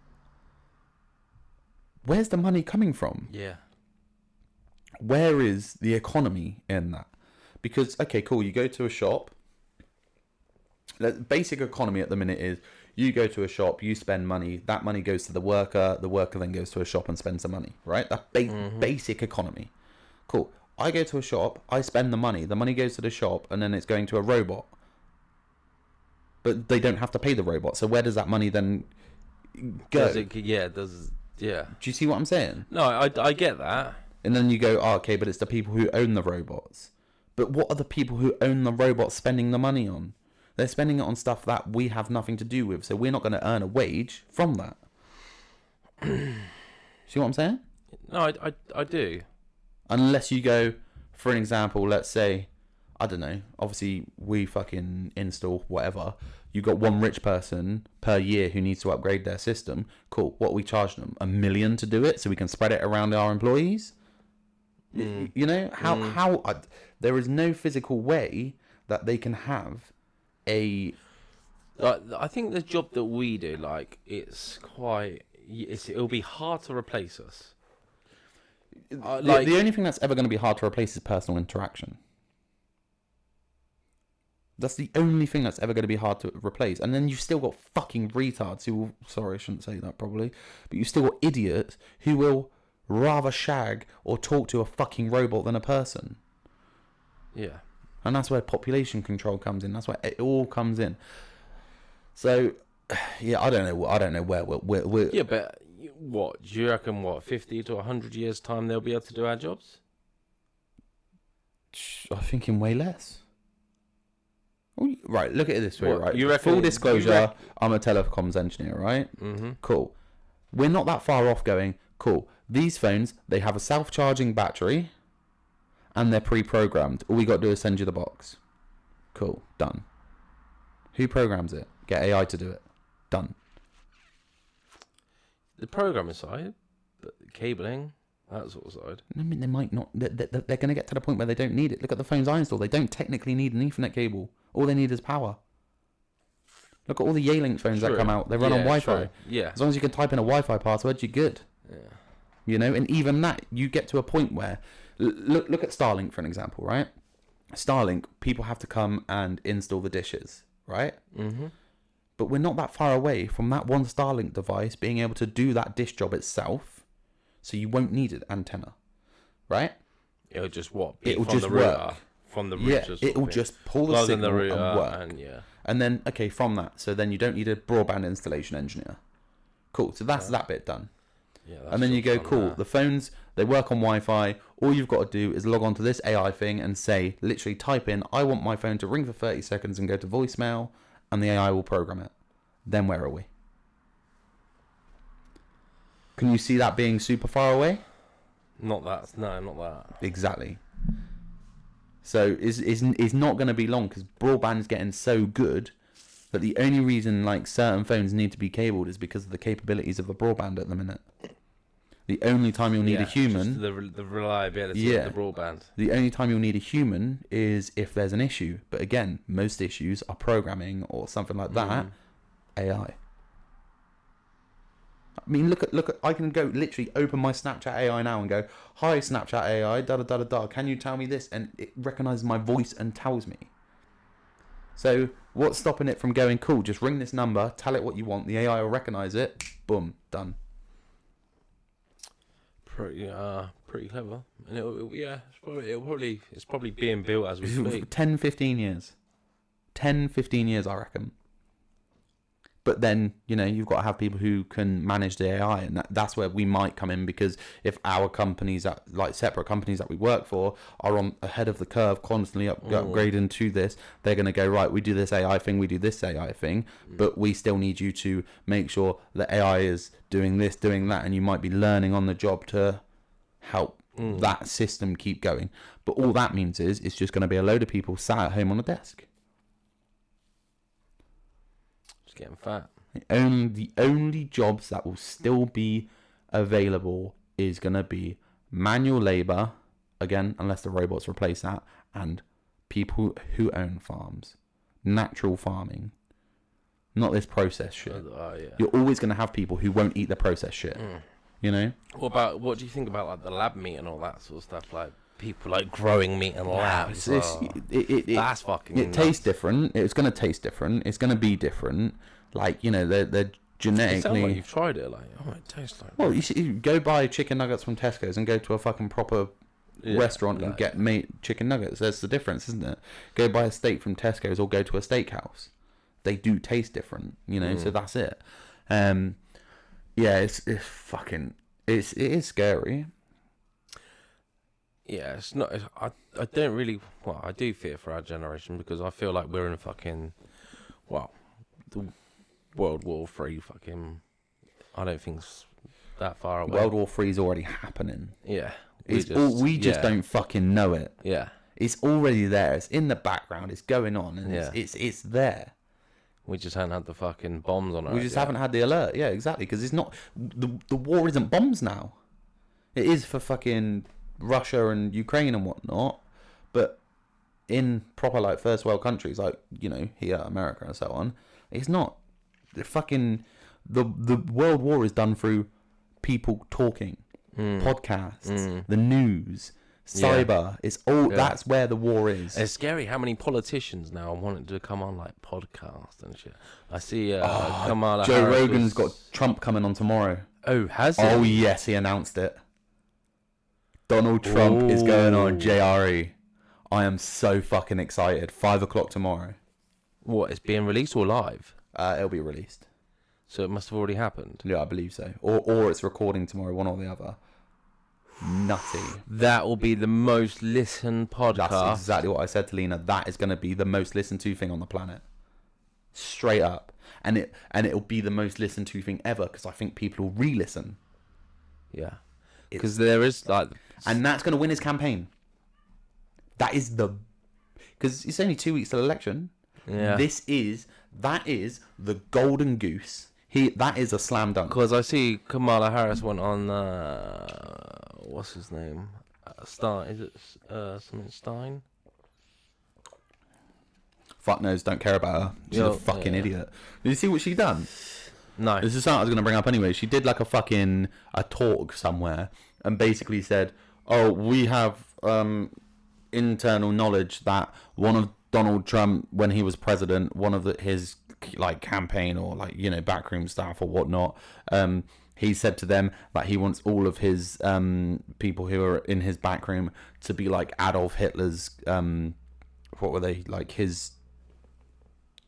where's the money coming from? Yeah. Where is the economy in that? Because, okay, cool, you go to a shop. The basic economy at the minute is you go to a shop, you spend money, that money goes to the worker then goes to a shop and spends the money, right? That basic economy. Cool. I go to a shop, I spend the money goes to the shop, and then it's going to a robot. But they don't have to pay the robot, so where does that money then go? Do you see what I'm saying? No, I get that. And then you go, oh, okay, but it's the people who own the robots. But what are the people who own the robots spending the money on? They're spending it on stuff that we have nothing to do with, so we're not going to earn a wage from that. See what I'm saying? No, I do. Unless you go, for an example, let's say, I don't know, obviously we fucking install whatever. You got one rich person per year who needs to upgrade their system. Cool. What are we charging them? $1 million to do it, so we can spread it around our employees? You know, how there is no physical way that they can have a... I think the job that we do, like, it'll be hard to replace us. The only thing that's ever going to be hard to replace is personal interaction. That's the only thing that's ever going to be hard to replace. And then you've still got fucking retards who will... Sorry, I shouldn't say that probably. But you've still got idiots who will rather shag or talk to a fucking robot than a person. Yeah. And that's where population control comes in. That's where it all comes in. So, yeah, I don't know where we're... Yeah, but what? Do you reckon, 50 to 100 years' time they'll be able to do our jobs? I think in way less. Right, look at it this way, right? You reckon, full disclosure, I'm a telecoms engineer, right? Mm-hmm. Cool. We're not that far off going, cool, these phones, they have a self-charging battery and they're pre-programmed. All we got to do is send you the box. Cool, done. Who programs it? Get AI to do it. Done. The programming side, but cabling, that sort of side. I mean, they might not. They're going to get to the point where they don't need it. Look at the phones I install. They don't technically need an Ethernet cable. All they need is power. Look at all the Yealink phones that come out. They run on Wi-Fi. True. Yeah. As long as you can type in a Wi-Fi password, you're good. Yeah. You know, and even that, you get to a point where... Look at Starlink, for an example, right? Starlink, people have to come and install the dishes, right? Mm-hmm. But we're not that far away from that one Starlink device being able to do that dish job itself, so you won't need an antenna, right? It'll just It'll just work from the Yeah, router. it'll just pull the plug in signal the router and work. and yeah. And then, okay, from that, so then you don't need a broadband installation engineer. Cool, so that's that bit done. Yeah, that's And then you go, fun, cool, that. the phones, they work on Wi-Fi. All you've got to do is log on to this AI thing and say, literally type in, I want my phone to ring for 30 seconds and go to voicemail, and the AI will program it. Then where are we? Can you see that being super far away? Not that. No, not that. Exactly. So it's not going to be long because broadband's getting so good that the only reason like certain phones need to be cabled is because of the capabilities of the broadband at the minute. The only time you'll need a human, just the reliability of the broadband. The only time you'll need a human is if there's an issue. But again, most issues are programming or something like that. AI. I mean, look at. I can go literally open my Snapchat AI now and go, "Hi, Snapchat AI, da da da da da. Can you tell me this?" And it recognizes my voice and tells me. So what's stopping it from going, cool, just ring this number, tell it what you want, the AI will recognize it, boom, done. Pretty clever. And it's probably being built as we speak. 10, 15 years. 10, 15 years, I reckon. But then, you've got to have people who can manage the AI, and that's where we might come in, because if our companies, separate companies that we work for, are on ahead of the curve, constantly upgrading to this, they're going to go, right, we do this AI thing, we do this AI thing, but we still need you to make sure that AI is doing this, doing that, and you might be learning on the job to help that system keep going. But all that means is it's just going to be a load of people sat at home on a desk. Getting fat. The only jobs that will still be available is going to be manual labor, again, unless the robots replace that, and people who own farms. Natural farming. Not this processed shit. Yeah. You're always going to have people who won't eat the processed shit. What do you think about like the lab meat and all that sort of stuff? Like people like growing meat in labs. That's fucking. It tastes different. It's going to taste different. It's going to be different. Like they're genetically. It sounds like you've tried it. Like, oh, it tastes like. Well, you go buy chicken nuggets from Tesco's and go to a fucking proper restaurant and get chicken nuggets. That's the difference, isn't it? Go buy a steak from Tesco's or go to a steakhouse. They do taste different, So that's it. It is scary. Yeah, it's not. I don't really. Well, I do fear for our generation because I feel like we're in the World War III fucking. I don't think it's that far away. World War III is already happening. Yeah, we just don't fucking know it. Yeah, it's already there. It's in the background. It's going on, and it's there. We just haven't had the fucking bombs on it. We just haven't had the alert. Yeah, exactly. Because it's not the war isn't bombs now. It is for fucking Russia and Ukraine and whatnot, but in proper like first world countries like here, America and so on, it's not. The world war is done through people talking, podcasts, the news, cyber. It's all that's where the war is. It's scary how many politicians now want to come on like podcasts and shit. I see Kamala Joe Harris Rogan's got Trump coming on tomorrow. Oh, has he? Oh yes, he announced it. Donald Trump is going on JRE. I am so fucking excited. 5:00 tomorrow. What, it's being released or live? It'll be released. So it must have already happened. Yeah, I believe so. Or it's recording tomorrow, one or the other. Nutty. That will be the most listened podcast. That's exactly what I said to Lena. That is going to be the most listened to thing on the planet. Straight up. And it'll be the most listened to thing ever because I think people will re-listen. Yeah. Because there is like... And that's going to win his campaign. That is the... Because it's only 2 weeks till election. Yeah. That is the golden goose. That is a slam dunk. Because I see Kamala Harris went on... what's his name? Stein. Is it something Stein? Fuck knows, don't care about her. She's a fucking idiot. Did you see what she done? No. This is something I was going to bring up anyway. She did like a talk somewhere and basically said, oh, we have internal knowledge that one of Donald Trump, when he was president, one of his like campaign or like, backroom staff or whatnot, he said to them that he wants all of his people who are in his backroom to be like Adolf Hitler's what were they like his,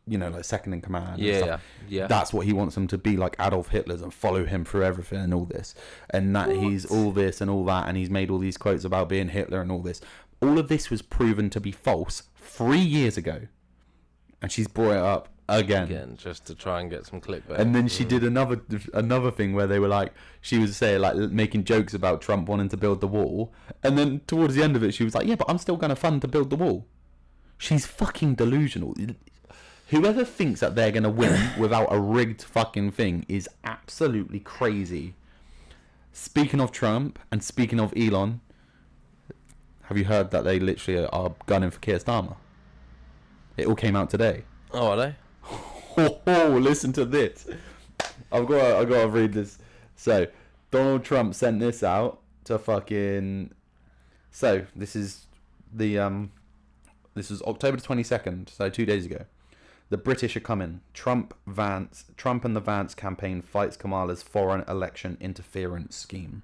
like second in command. Yeah, and stuff. yeah. That's what he wants them to be, like Adolf Hitler's, and follow him through everything and all this, and that he's all this and all that, and he's made all these quotes about being Hitler and all this. All of this was proven to be false 3 years ago, and she's brought it up again, just to try and get some clickbait. and then she did another thing where they were like, she was saying like making jokes about Trump wanting to build the wall, and then towards the end of it she was like, yeah, but I'm still going to fund to build the wall. She's fucking delusional. Whoever thinks that they're going to win without a rigged fucking thing is absolutely crazy. Speaking of Trump and speaking of Elon, have you heard that they literally are gunning for Keir Starmer? It all came out today. Oh, are they? Oh, listen to this. I've got to read this. So, Donald Trump sent this out to fucking. So this is the this was October 22nd, so 2 days ago. The British are coming. Trump and the Vance campaign fights Kamala's foreign election interference scheme.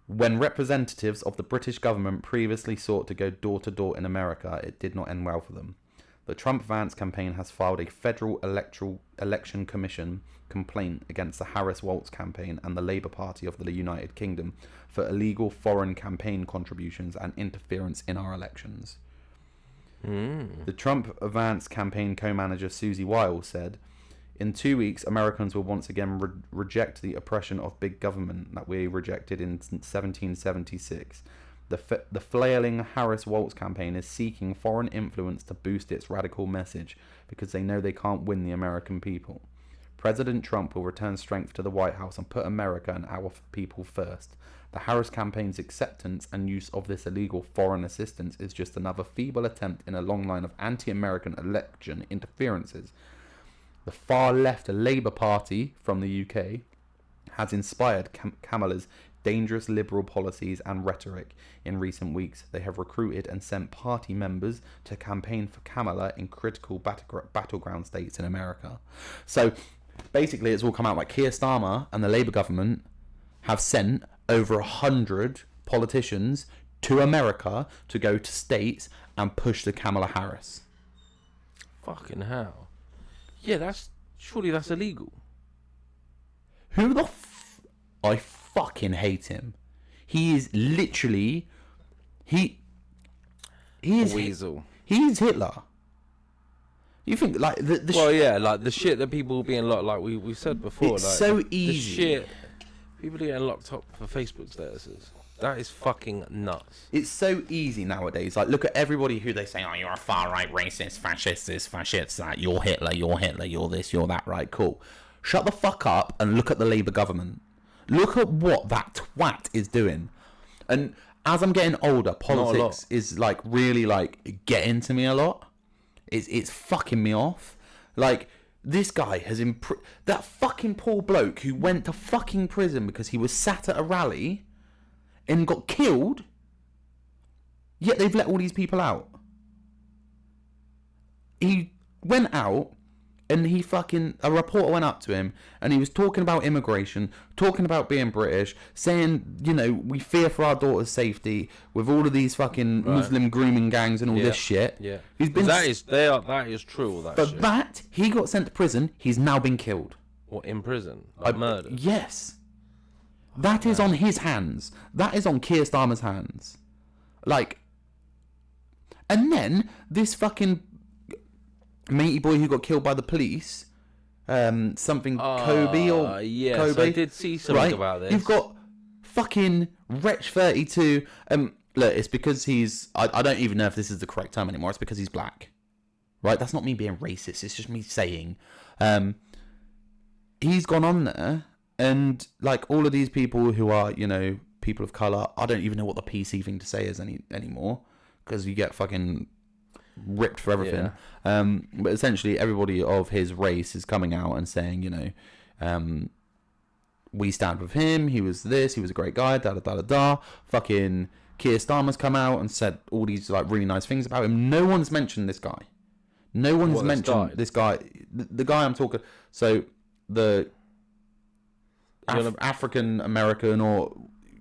When representatives of the British government previously sought to go door to door in America, it did not end well for them. The Trump-Vance campaign has filed a Federal Election Commission complaint against the Harris-Walz campaign and the Labour Party of the United Kingdom for illegal foreign campaign contributions and interference in our elections. The Trump-Vance campaign co-manager Susie Wiles said, "In 2 weeks, Americans will once again reject the oppression of big government that we rejected in 1776. The flailing Harris-Walz campaign is seeking foreign influence to boost its radical message because they know they can't win the American people. President Trump will return strength to the White House and put America and our people first. The Harris campaign's acceptance and use of this illegal foreign assistance is just another feeble attempt in a long line of anti-American election interferences. The far-left Labour Party from the UK has inspired Kamala's dangerous liberal policies and rhetoric. In recent weeks, they have recruited and sent party members to campaign for Kamala in critical battleground states in America." So, basically, it's all come out like Keir Starmer and the Labour government have sent over 100 politicians to America to go to states and push the Kamala Harris. Fucking hell. Yeah, surely that's illegal. Who the I fucking hate him. He is literally he is a weasel. He's Hitler. You think like the well, yeah, like the shit that people are being locked, like we said before. It's like, so easy. The shit people are getting locked up for Facebook statuses. That is fucking nuts. It's so easy nowadays. Like, look at everybody who they say, "Oh, you're a far right racist, fascist. Like, you're Hitler, you're this, you're that." Right, cool. Shut the fuck up and look at the Labour government. Look at what that twat is doing. And as I'm getting older, politics is like really like getting to me a lot. It's fucking me off. Like, this guy has that fucking poor bloke who went to fucking prison because he was sat at a rally and got killed. Yet they've let all these people out. He went out and a reporter went up to him and he was talking about immigration, talking about being British, saying, we fear for our daughter's safety with all of these fucking Muslim grooming gangs and all this shit. Yeah. He's been that is true, all that but shit. that, he got sent to prison, he's now been killed. What, in prison? Like murdered? Yes. That is on his hands. That is on Keir Starmer's hands. Like, and then this fucking matey boy who got killed by the police, Kobe or yes, Kobe. I did see something about this. You've got fucking Wretch 32. Look, it's because he's. I don't even know if this is the correct term anymore. It's because he's black, right? That's not me being racist. It's just me saying, he's gone on there, and like all of these people who are, people of color. I don't even know what the PC thing to say is anymore because you get fucking ripped for everything. Yeah. But essentially everybody of his race is coming out and saying, we stand with him, he was this, he was a great guy, da. Fucking Keir Starmer's come out and said all these like really nice things about him. No one's mentioned this guy. No one's mentioned this guy. The guy I'm talking, so the African American or,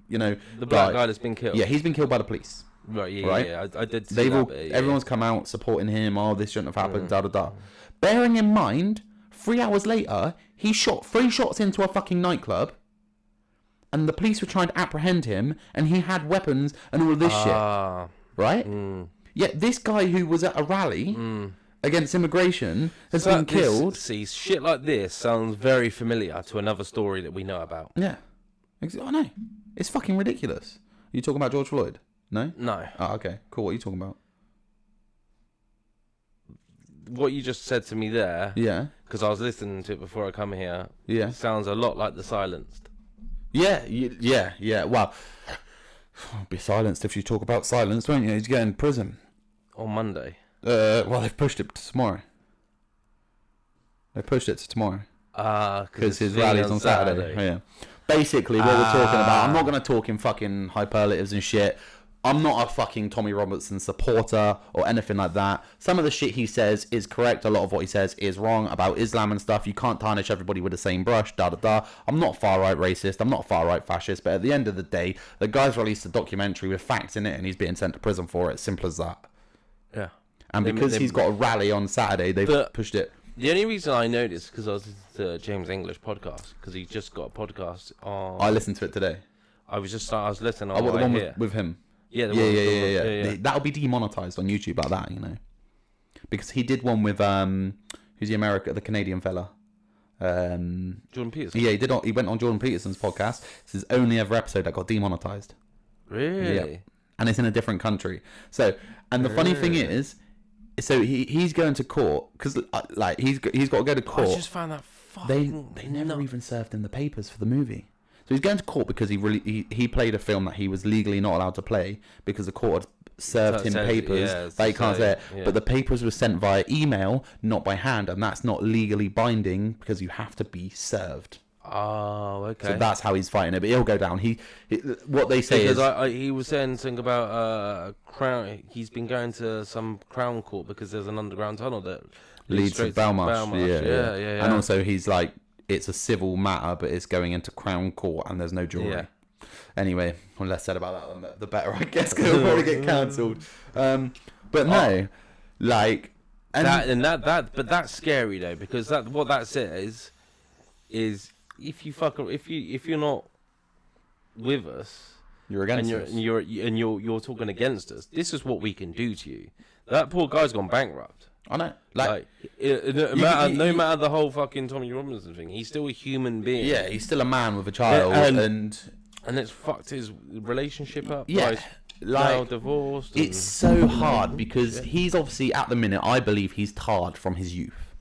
the black guy that's been killed. Yeah, he's been killed by the police. Right, yeah, right? yeah. I did see They've that all, bit, yeah. everyone's come out supporting him. Oh, this shouldn't have happened. Da da da. Bearing in mind, 3 hours later, he shot 3 shots into a fucking nightclub, and the police were trying to apprehend him, and he had weapons and all of this shit, right? Yet this guy who was at a rally against immigration has been killed. See, shit like this sounds very familiar to another story that we know about. Yeah, I know. It's fucking ridiculous. Are you talking about George Floyd? No? No. Oh, okay. Cool. What are you talking about? What you just said to me there, Yeah. because I was listening to it before I come here, Yeah. sounds a lot like The Silenced. Yeah. Yeah. Well, be silenced if you talk about silence, won't you? He's going to prison. On Monday. Well, they've pushed it to tomorrow. They pushed it to tomorrow. Because his rally's on Saturday. Yeah. Basically, what we're talking about, I'm not going to talk in fucking hyperlatives and shit. I'm not a fucking Tommy Robertson supporter or anything like that. Some of the shit he says is correct. A lot of what he says is wrong about Islam and stuff. You can't tarnish everybody with the same brush, da-da-da. I'm not far-right racist. I'm not far-right fascist. But at the end of the day, the guy's released a documentary with facts in it and he's being sent to prison for it. Simple as that. Yeah. And because he's got a rally on Saturday, they've pushed it. The only reason I know this is because I was listening to James English podcast, because he just got a podcast on... I listened to it today. I was listening on the one here. with him. Yeah, yeah. That'll be demonetized on YouTube like that, you know, because he did one with who's the Canadian fella, Jordan Peterson. Yeah, he went on Jordan Peterson's podcast. It's his only ever episode that got demonetized. Really? Yeah. And it's in a different country. So, and the funny thing is, so he's going to court because like he's got to go to court. I just found that fucking they never even served him the papers for the movie. So he's going to court because he played a film that he was legally not allowed to play because the court had served him papers that he can't say it. Yeah. But the papers were sent via email, not by hand, and that's not legally binding because you have to be served. Oh, okay. So that's how he's fighting it. But he'll go down. What they say is he was saying something about Crown. He's been going to some Crown court because there's an underground tunnel that leads to Belmarsh. Yeah. And also he's like, it's a civil matter, but it's going into Crown Court, and there's no jury. Yeah. Anyway, the less said about that, the better, I guess, because it'll probably get cancelled. But no, like, but that's scary though, because what that says is if you're not with us, you're against us, and you're talking against us. This is what we can do to you. That poor guy's gone bankrupt. I know. No matter the whole fucking Tommy Robinson thing, he's still a human being. Yeah, he's still a man with a child, and it's fucked his relationship up. Yeah, now divorced. It's so hard because he's obviously at the minute. I believe he's tarred from his youth.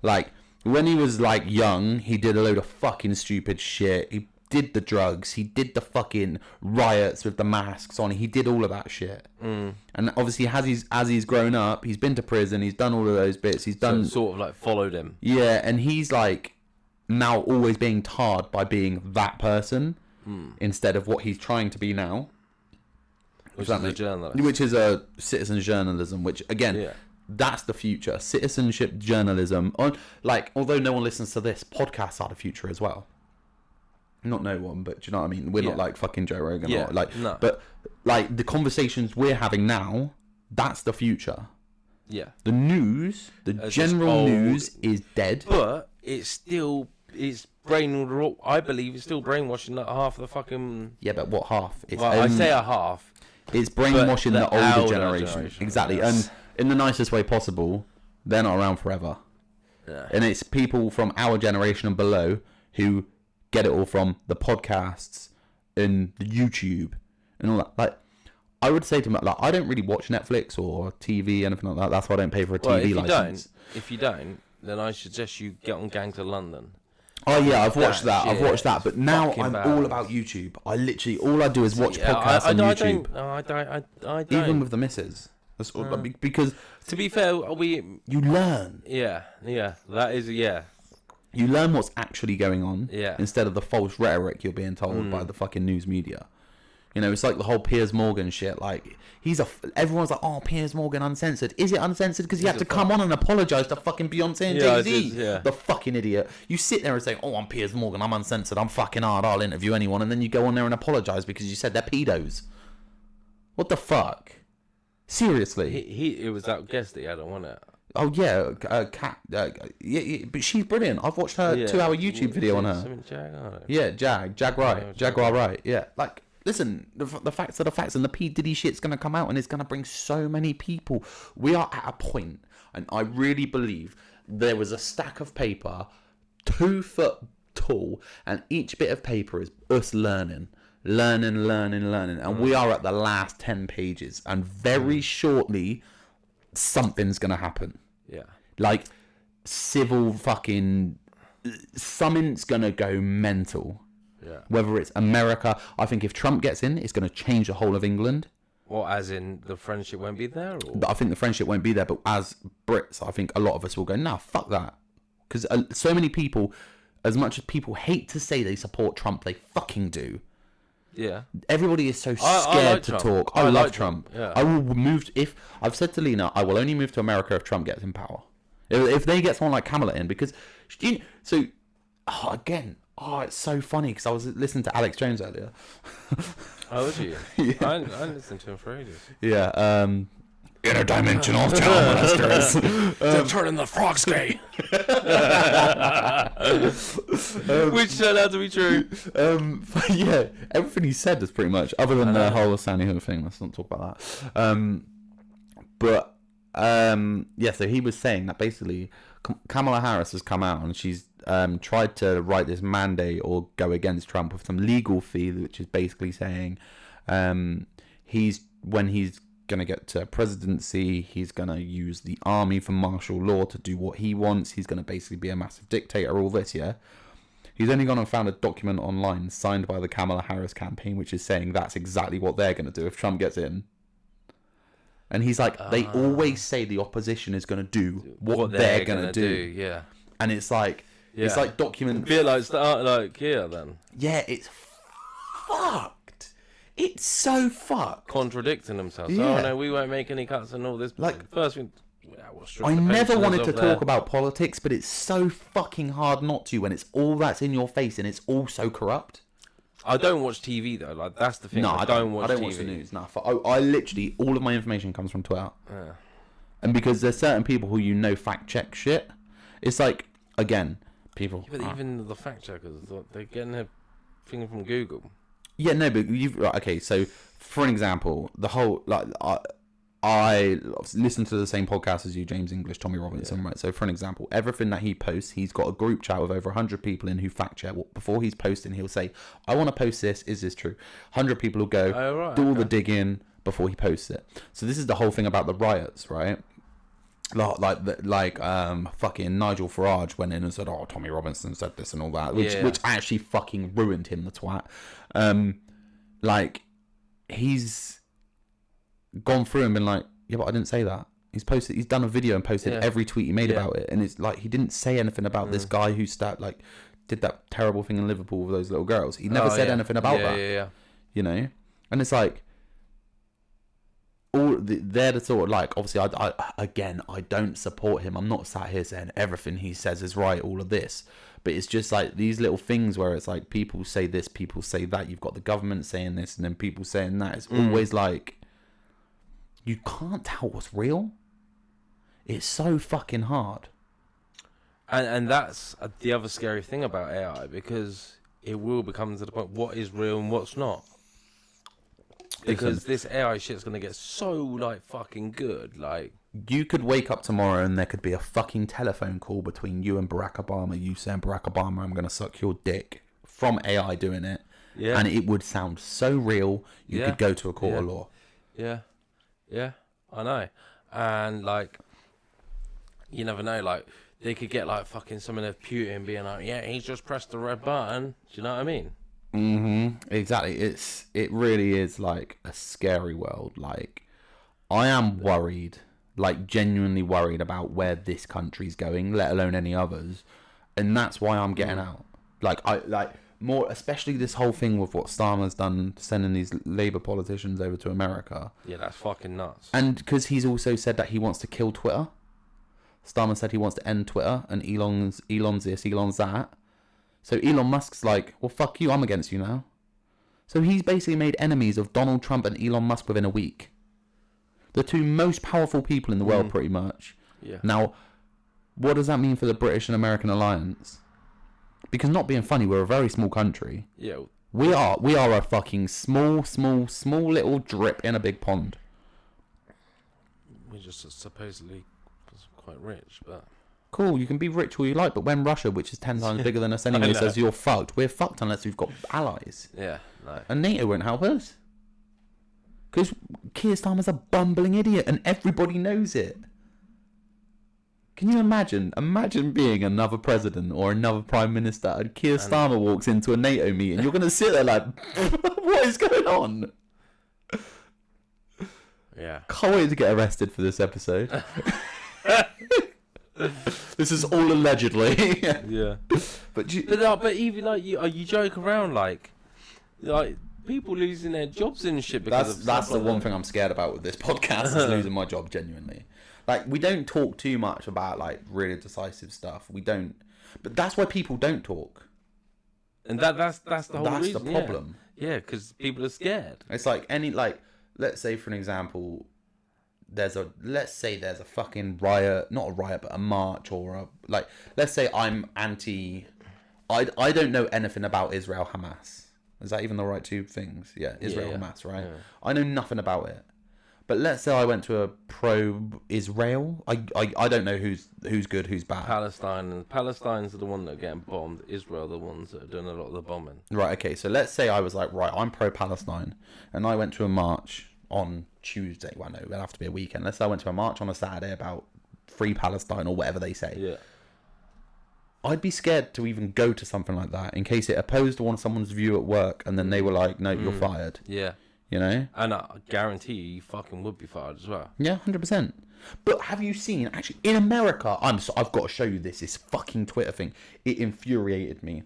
Like when he was like young, he did a load of fucking stupid shit. He did the drugs, he did the fucking riots with the masks on, he did all of that shit. And obviously as he's grown up, he's been to prison, he's done all of those bits, he's done sort of like followed him. Yeah, and he's like now always being tarred by being that person instead of what he's trying to be now, which is a journalist, which is a citizen journalism, which again that's the future. Citizenship journalism. Like, although no one listens to this, podcasts are the future as well. Not no one, but do you know what I mean? We're not like fucking Joe Rogan. Yeah, or like, no. But like the conversations we're having now, that's the future. Yeah. The news, the general news is dead. But it's brain. I believe it's still brainwashing like half the fucking. Yeah, but what half? I say a half. It's brainwashing the older generation. Exactly, yes. And in the nicest way possible. They're not around forever. Yeah. And it's people from our generation and below who get it all from the podcasts and the YouTube and all that. Like, I would say to them, like, I don't really watch Netflix or TV, anything like that. That's why I don't pay for a TV license. If you don't, then I suggest you get on Gang to London. Oh yeah, I've watched that. I've watched that, but now I'm all about YouTube. I literally all I do is watch podcasts on YouTube. I don't. Even with the missus, because to be fair, you learn. Yeah, that is You learn what's actually going on instead of the false rhetoric you're being told by the fucking news media. You know, it's like the whole Piers Morgan shit. Like, everyone's like, oh, Piers Morgan uncensored. Is it uncensored because he had to come on and apologise to fucking Beyonce and Jay-Z? The fucking idiot. You sit there and say, oh, I'm Piers Morgan, I'm uncensored, I'm fucking hard, I'll interview anyone. And then you go on there and apologise because you said they're pedos. What the fuck? Seriously? It was that guest that he had on, wasn't it? Oh yeah, Cat. Yeah, but she's brilliant. I've watched her 2-hour YouTube video on her. Yeah, Jaguar Right. Yeah, like listen, the facts are the facts, and the P Diddy shit's gonna come out, and it's gonna bring so many people. We are at a point, and I really believe there was a stack of paper 2 foot tall, and each bit of paper is us learning, and we are at the last 10 pages, and very shortly something's gonna happen. Yeah. Like civil fucking something's gonna go mental. Yeah. Whether it's America, I think if Trump gets in, it's gonna change the whole of England. Well, as in the friendship won't be there, or? But I think the friendship won't be there. But as Brits, I think a lot of us will go, nah, fuck that, because so many people, as much as people hate to say they support Trump, they fucking do. Yeah. Everybody is so scared like to Trump. talk. I I love like Trump. Yeah. I will move if I've said to Lena, I will only move to America if Trump gets in power. If they get someone like Kamala in, because again, it's so funny because I was listening to Alex Jones earlier. Oh, was you? Yeah. I listened to him for ages. Yeah. Interdimensional child molesters. They're turning the frogs gay. Which turned out to be true. But yeah, everything he said is pretty much, other than the whole Sandy Hook thing. Let's not talk about that. Yeah. So he was saying that basically Kamala Harris has come out and she's tried to write this mandate or go against Trump with some legal fee, which is basically saying when he's going to get to presidency, he's going to use the army for martial law to do what he wants. He's going to basically be a massive dictator, all this, yeah? He's only gone and found a document online signed by the Kamala Harris campaign, which is saying that's exactly what they're going to do if Trump gets in. And he's like, they always say the opposition is going to do what they're going to do. Yeah. And it's like, it's like document... A bit like here, then. Yeah, it's fucked. It's so fucked. Contradicting themselves. Yeah. Oh, no, we won't make any cuts and all this. Like, first thing... I never wanted to talk about politics, but it's so fucking hard not to when it's all that's in your face and it's all so corrupt. I don't watch TV though. Like that's the thing. No, I don't watch the news. No, I literally all of my information comes from Twitter. Yeah. And because there's certain people who fact check shit, it's like again people. Yeah, but even the fact checkers, they're getting a thing from Google. Yeah, no, but okay. So for an example, the whole I listen to the same podcast as you, James English, Tommy Robinson, right? So for an example, everything that he posts, he's got a group chat with over 100 people in who fact check. Before he's posting, he'll say, I want to post this, is this true? 100 people will go, do all the digging before he posts it. So this is the whole thing about the riots, right? Like fucking Nigel Farage went in and said, oh, Tommy Robinson said this and all that, which actually fucking ruined him, the twat. Like, he's gone through and been like, yeah, but I didn't say that. He's done a video and posted every tweet he made about it, and it's like he didn't say anything about this guy who did that terrible thing in Liverpool with those little girls. He never said anything about that. Yeah. You know, and it's like they're the sort of like, obviously I don't support him. I'm not sat here saying everything he says is right, all of this, but it's just like these little things where it's like people say this, people say that. You've got the government saying this, and then people saying that. It's always like, you can't tell what's real. It's so fucking hard. And that's the other scary thing about AI, because it will become to the point what is real and what's not. Because this AI shit's going to get so, fucking good. You could wake up tomorrow and there could be a fucking telephone call between you and Barack Obama. You saying, Barack Obama, I'm going to suck your dick, from AI doing it. Yeah. And it would sound so real, you could go to a court of law. Yeah. Yeah, I know. And, you never know, they could get, fucking someone of Putin being like, yeah, he's just pressed the red button. Do you know what I mean? Mm-hmm. Exactly. It really is, a scary world. I am worried, genuinely worried about where this country's going, let alone any others. And that's why I'm getting out. More, especially this whole thing with what Starmer's done, sending these Labour politicians over to America. Yeah, that's fucking nuts. And because he's also said that he wants to kill Twitter. Starmer said he wants to end Twitter, and Elon's this, Elon's that. So Elon Musk's like, well, fuck you, I'm against you now. So he's basically made enemies of Donald Trump and Elon Musk within a week. The two most powerful people in the world, pretty much. Yeah. Now, what does that mean for the British and American alliance? Because not being funny, we're a very small country. Yeah. We are a fucking small little drip in a big pond. We're just supposedly quite rich, but... Cool, you can be rich all you like, but when Russia, which is 10 times bigger than us anyway, says you're fucked, we're fucked unless we've got allies. Yeah, no. And NATO won't help us. Because Keir Starmer's a bumbling idiot and everybody knows it. Can you imagine? Imagine being another president or another prime minister and Keir Starmer walks into a NATO meeting. You're going to sit there like, what is going on? Yeah. Can't wait to get arrested for this episode. This is all allegedly. Yeah. But even like you joke around like people losing their jobs and shit because that's the one thing I'm scared about with this podcast is losing my job genuinely. Like, we don't talk too much about like really decisive stuff. We don't, but that's why people don't talk. And that's the whole that's reason. the problem. Yeah, because people are scared. It's like let's say for an example, let's say there's a fucking riot, not a riot, but a march or let's say I'm anti. I don't know anything about Israel Hamas. Is that even the right two things? Yeah, Israel Hamas, right? Yeah. I know nothing about it. But let's say I went to a pro-Israel. I don't know who's good, who's bad. Palestine's the one that are getting bombed. Israel the ones that are doing a lot of the bombing. Right, okay. So let's say I was like, right, I'm pro-Palestine. And I went to a march on Tuesday. Well, no, it'll have to be a weekend. Let's say I went to a march on a Saturday about Free Palestine or whatever they say. Yeah. I'd be scared to even go to something like that in case it opposed on someone's view at work and then they were like, no, you're fired. Yeah. You know? And I guarantee you fucking would be fired as well. Yeah, 100%. But have you seen, actually, in America, I've got to show you this fucking Twitter thing. It infuriated me.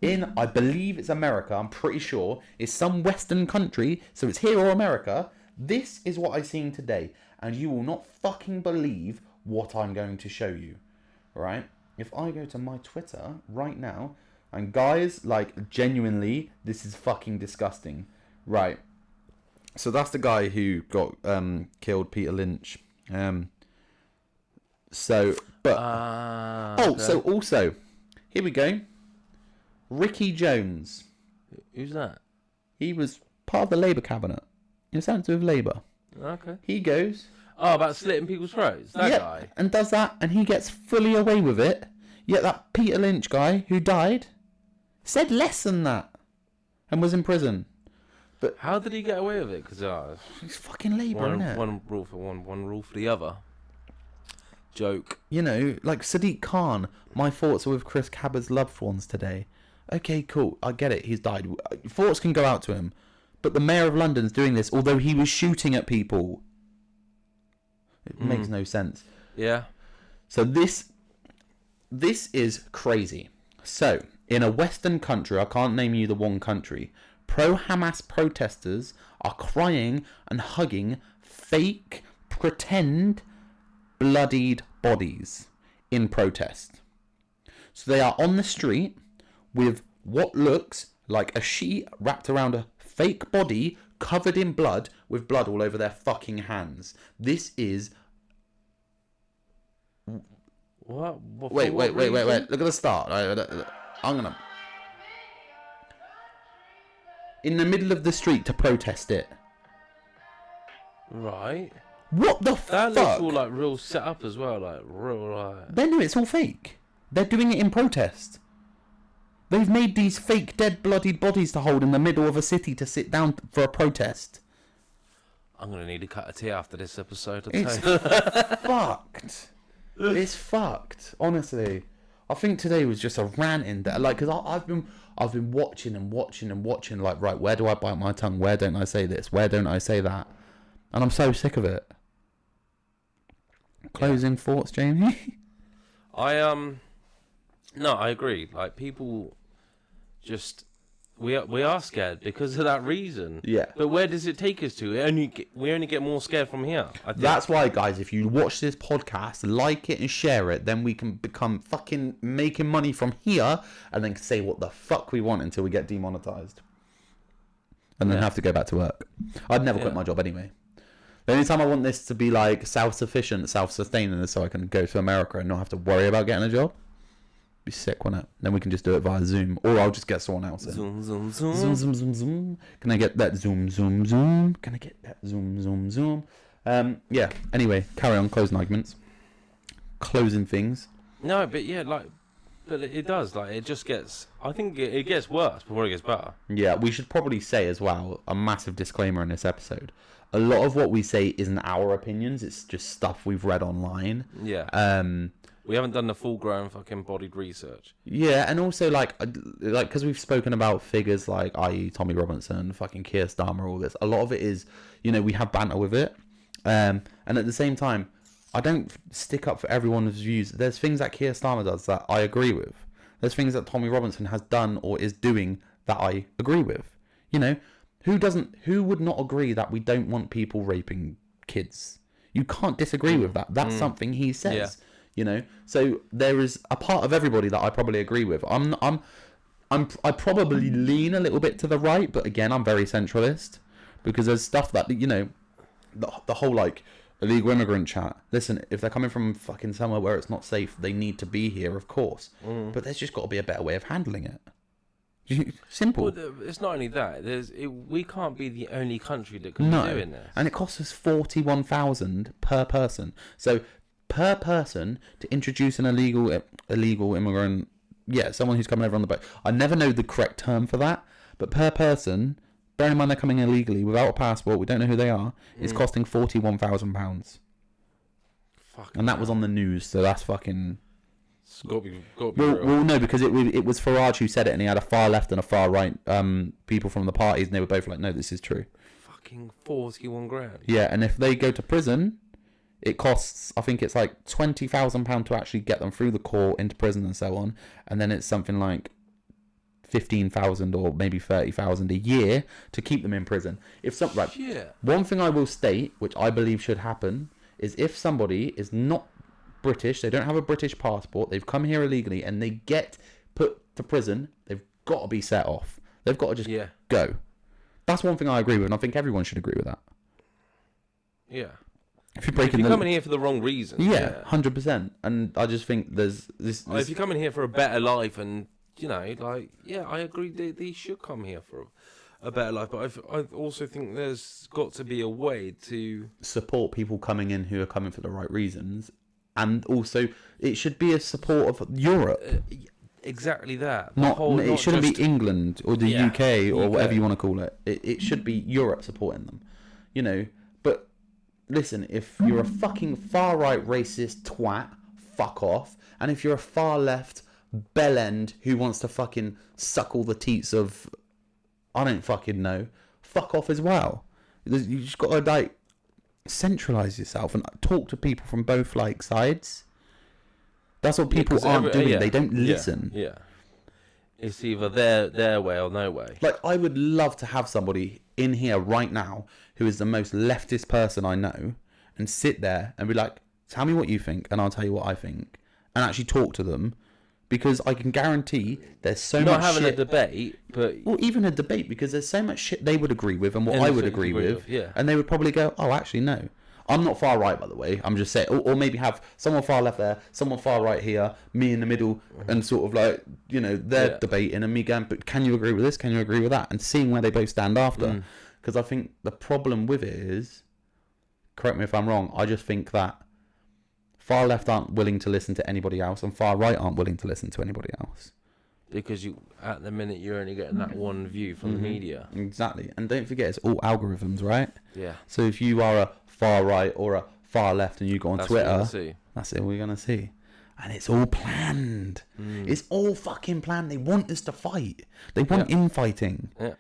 I believe it's America, I'm pretty sure, it's some Western country, so it's here or America. This is what I've seen today, and you will not fucking believe what I'm going to show you, right? If I go to my Twitter right now, and guys, like, genuinely, this is fucking disgusting, right? So that's the guy who got killed, Peter Lynch. So also, here we go. Ricky Jones. Who's that? He was part of the Labour cabinet. He was sent to with Labour. Okay. He goes. Oh, about slitting people's throats. That guy. And does that, and he gets fully away with it. Yet that Peter Lynch guy who died said less than that, and was in prison. But how did he get away with it? Because he's fucking Labour, isn't it? One rule for one rule for the other. Joke. You know, like Sadiq Khan. My thoughts are with Chris Cabba's loved ones today. Okay, cool. I get it. He's died. Thoughts can go out to him. But the Mayor of London's doing this, although he was shooting at people. It makes no sense. Yeah. So this is crazy. So, in a Western country, I can't name you the one country, pro-Hamas protesters are crying and hugging fake, pretend, bloodied bodies in protest. So they are on the street with what looks like a sheet wrapped around a fake body covered in blood with blood all over their fucking hands. This is... What? Wait. Look at the start. I'm gonna... In the middle of the street to protest it. Right. What the That fuck? looks all like real set up as well, like real like... They know it's all fake. They're doing it in protest. They've made these fake dead bloodied bodies to hold in the middle of a city to sit down for a protest. I'm going to need a cup of tea after this episode. It's fucked. It's fucked. Honestly. I think today was just a ranting that, like, because I've been watching, like, right, where do I bite my tongue? Where don't I say this? Where don't I say that? And I'm so sick of it. Closing thoughts, Jamie? No, I agree. Like, people just... We are scared because of that reason. Yeah. But where does it take us to? We only get more scared from here. I think. That's why, guys, if you watch this podcast, like it and share it, then we can become fucking making money from here and then say what the fuck we want until we get demonetized. and then Yeah. have to go back to work. I'd never quit my job anyway. The only time I want this to be like self-sufficient, self-sustaining is so I can go to America and not have to worry about getting a job. Be sick, wouldn't it? Then we can just do it via Zoom, or I'll just get someone else in. Zoom, zoom, Zoom, zoom. zoom, zoom, zoom. Can I get that zoom, zoom, zoom? Can I get that zoom, zoom, zoom? Yeah. Anyway, carry on. Closing arguments. Closing things. No, but yeah, like, but it does. Like, it just gets. I think it gets worse before it gets better. Yeah, we should probably say as well, a massive disclaimer in this episode. A lot of what we say isn't our opinions, it's just stuff we've read online. Yeah. We haven't done the full-grown fucking bodied research. Yeah, and also like because we've spoken about figures like i.e. Tommy Robinson, fucking Keir Starmer, all this. A lot of it is, we have banter with it, and at the same time, I don't stick up for everyone's views. There's things that Keir Starmer does that I agree with. There's things that Tommy Robinson has done or is doing that I agree with. Who would not agree that we don't want people raping kids? You can't disagree with that. That's something he says. Yeah. So there is a part of everybody that I probably agree with. I probably lean a little bit to the right, but again, I'm very centralist because there's stuff that the whole like illegal immigrant chat. Listen, if they're coming from fucking somewhere where it's not safe, they need to be here, of course. But there's just got to be a better way of handling it. Simple. Well, it's not only that. We can't be the only country that can be doing this. And it costs us 41,000 per person. So per person to introduce an illegal immigrant, someone who's coming over on the boat. I never know the correct term for that, but per person, bearing in mind they're coming illegally without a passport, we don't know who they are, is costing £41,000. And that was on the news, so that's fucking. It's got to be Well, no, because it was Farage who said it, and he had a far left and a far right people from the parties, and they were both like, no, this is true. Fucking 41 grand. Yeah, and if they go to prison, it costs, I think it's like £20,000 to actually get them through the court into prison and so on, and then it's something like 15,000 or maybe 30,000 a year to keep them in prison. One thing I will state, which I believe should happen, is if somebody is not British, they don't have a British passport, they've come here illegally, and they get put to prison, they've got to be set off. They've got to just go. That's one thing I agree with, and I think everyone should agree with that. Yeah. If you're coming here for the wrong reason. Yeah, 100%. And I just think there's this. If you're coming here for a better life, and I agree they should come here for a better life, but I also think there's got to be a way to support people coming in who are coming for the right reasons. And also, it should be a support of Europe. Exactly that. It shouldn't be England or the UK or whatever you want to call it. It should be Europe supporting them. But listen, if you're a fucking far right racist twat, fuck off. And if you're a far left bellend who wants to fucking suck all the teats of, I don't fucking know, fuck off as well. You just got to centralize yourself and talk to people from both sides. That's what people aren't doing. They don't listen. Yeah. It's either their way or no way. I would love to have somebody in here right now who is the most leftist person I know and sit there and be like, tell me what you think and I'll tell you what I think, and actually talk to them, because I can guarantee there's so much shit. Not having a debate, but even a debate, because there's so much shit they would agree with and what I would agree with, and they would probably go, oh, actually no. I'm not far right, by the way. I'm just saying, or maybe have someone far left there, someone far right here, me in the middle, and sort of they're debating and me going, but can you agree with this? Can you agree with that? And seeing where they both stand after. Because I think the problem with it is, correct me if I'm wrong, I just think that far left aren't willing to listen to anybody else, and far right aren't willing to listen to anybody else. Because at the minute, you're only getting that one view from the media. Exactly. And don't forget, it's all algorithms, right? Yeah. So if you are a far right or a far left and you go on Twitter, that's it we're going to see. And it's all planned. It's all fucking planned. They want us to fight. They want infighting. Yeah.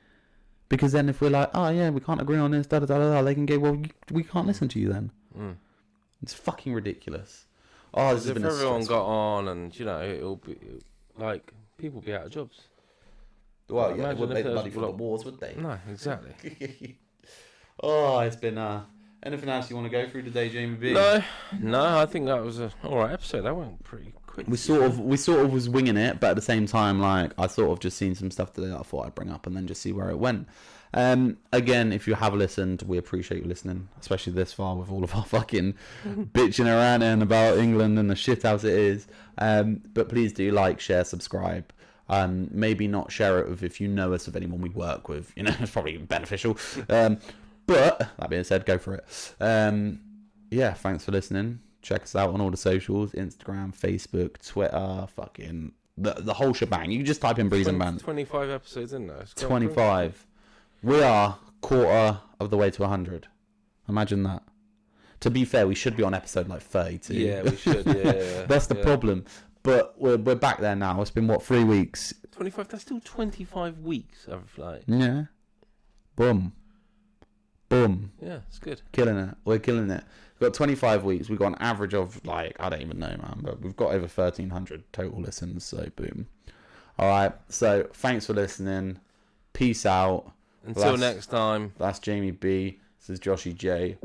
Because then if we're like, oh yeah, we can't agree on this, they can go, well, we can't listen to you then. It's fucking ridiculous. Oh, this has been everyone got on, and it'll be people be out of jobs. Well, yeah, they wouldn't make the money for the wars, would they? No, exactly. It's been anything else you want to go through today, Jamie B? No, I think that was an alright episode. That went pretty quick. We sort of was winging it, but at the same time, I sort of just seen some stuff today that I thought I'd bring up and then just see where it went. Again, if you have listened, we appreciate you listening, especially this far with all of our fucking bitching around and about England and the shit house it is. But please do like, share, subscribe. Maybe not share it with if you know us of anyone we work with. You know, it's probably beneficial. But that being said, go for it. Yeah, thanks for listening. Check us out on all the socials: Instagram, Facebook, Twitter, fucking the whole shebang. You can just type in Breeze and Bants. 25 episodes in there. 25. We are quarter of the way to 100. Imagine that. To be fair, we should be on episode like 32. Yeah, we should. Yeah. That's the problem. But we're back there now. It's been, what, 3 weeks? 25, that's still 25 weeks of flight. Yeah. Boom. Boom. Yeah, it's good. Killing it. We're killing it. We've got 25 weeks. We've got an average of, like, I don't even know, man. But we've got over 1,300 total listens. So, boom. All right. So, thanks for listening. Peace out. Until next time. That's Jamie B. This is Joshy J.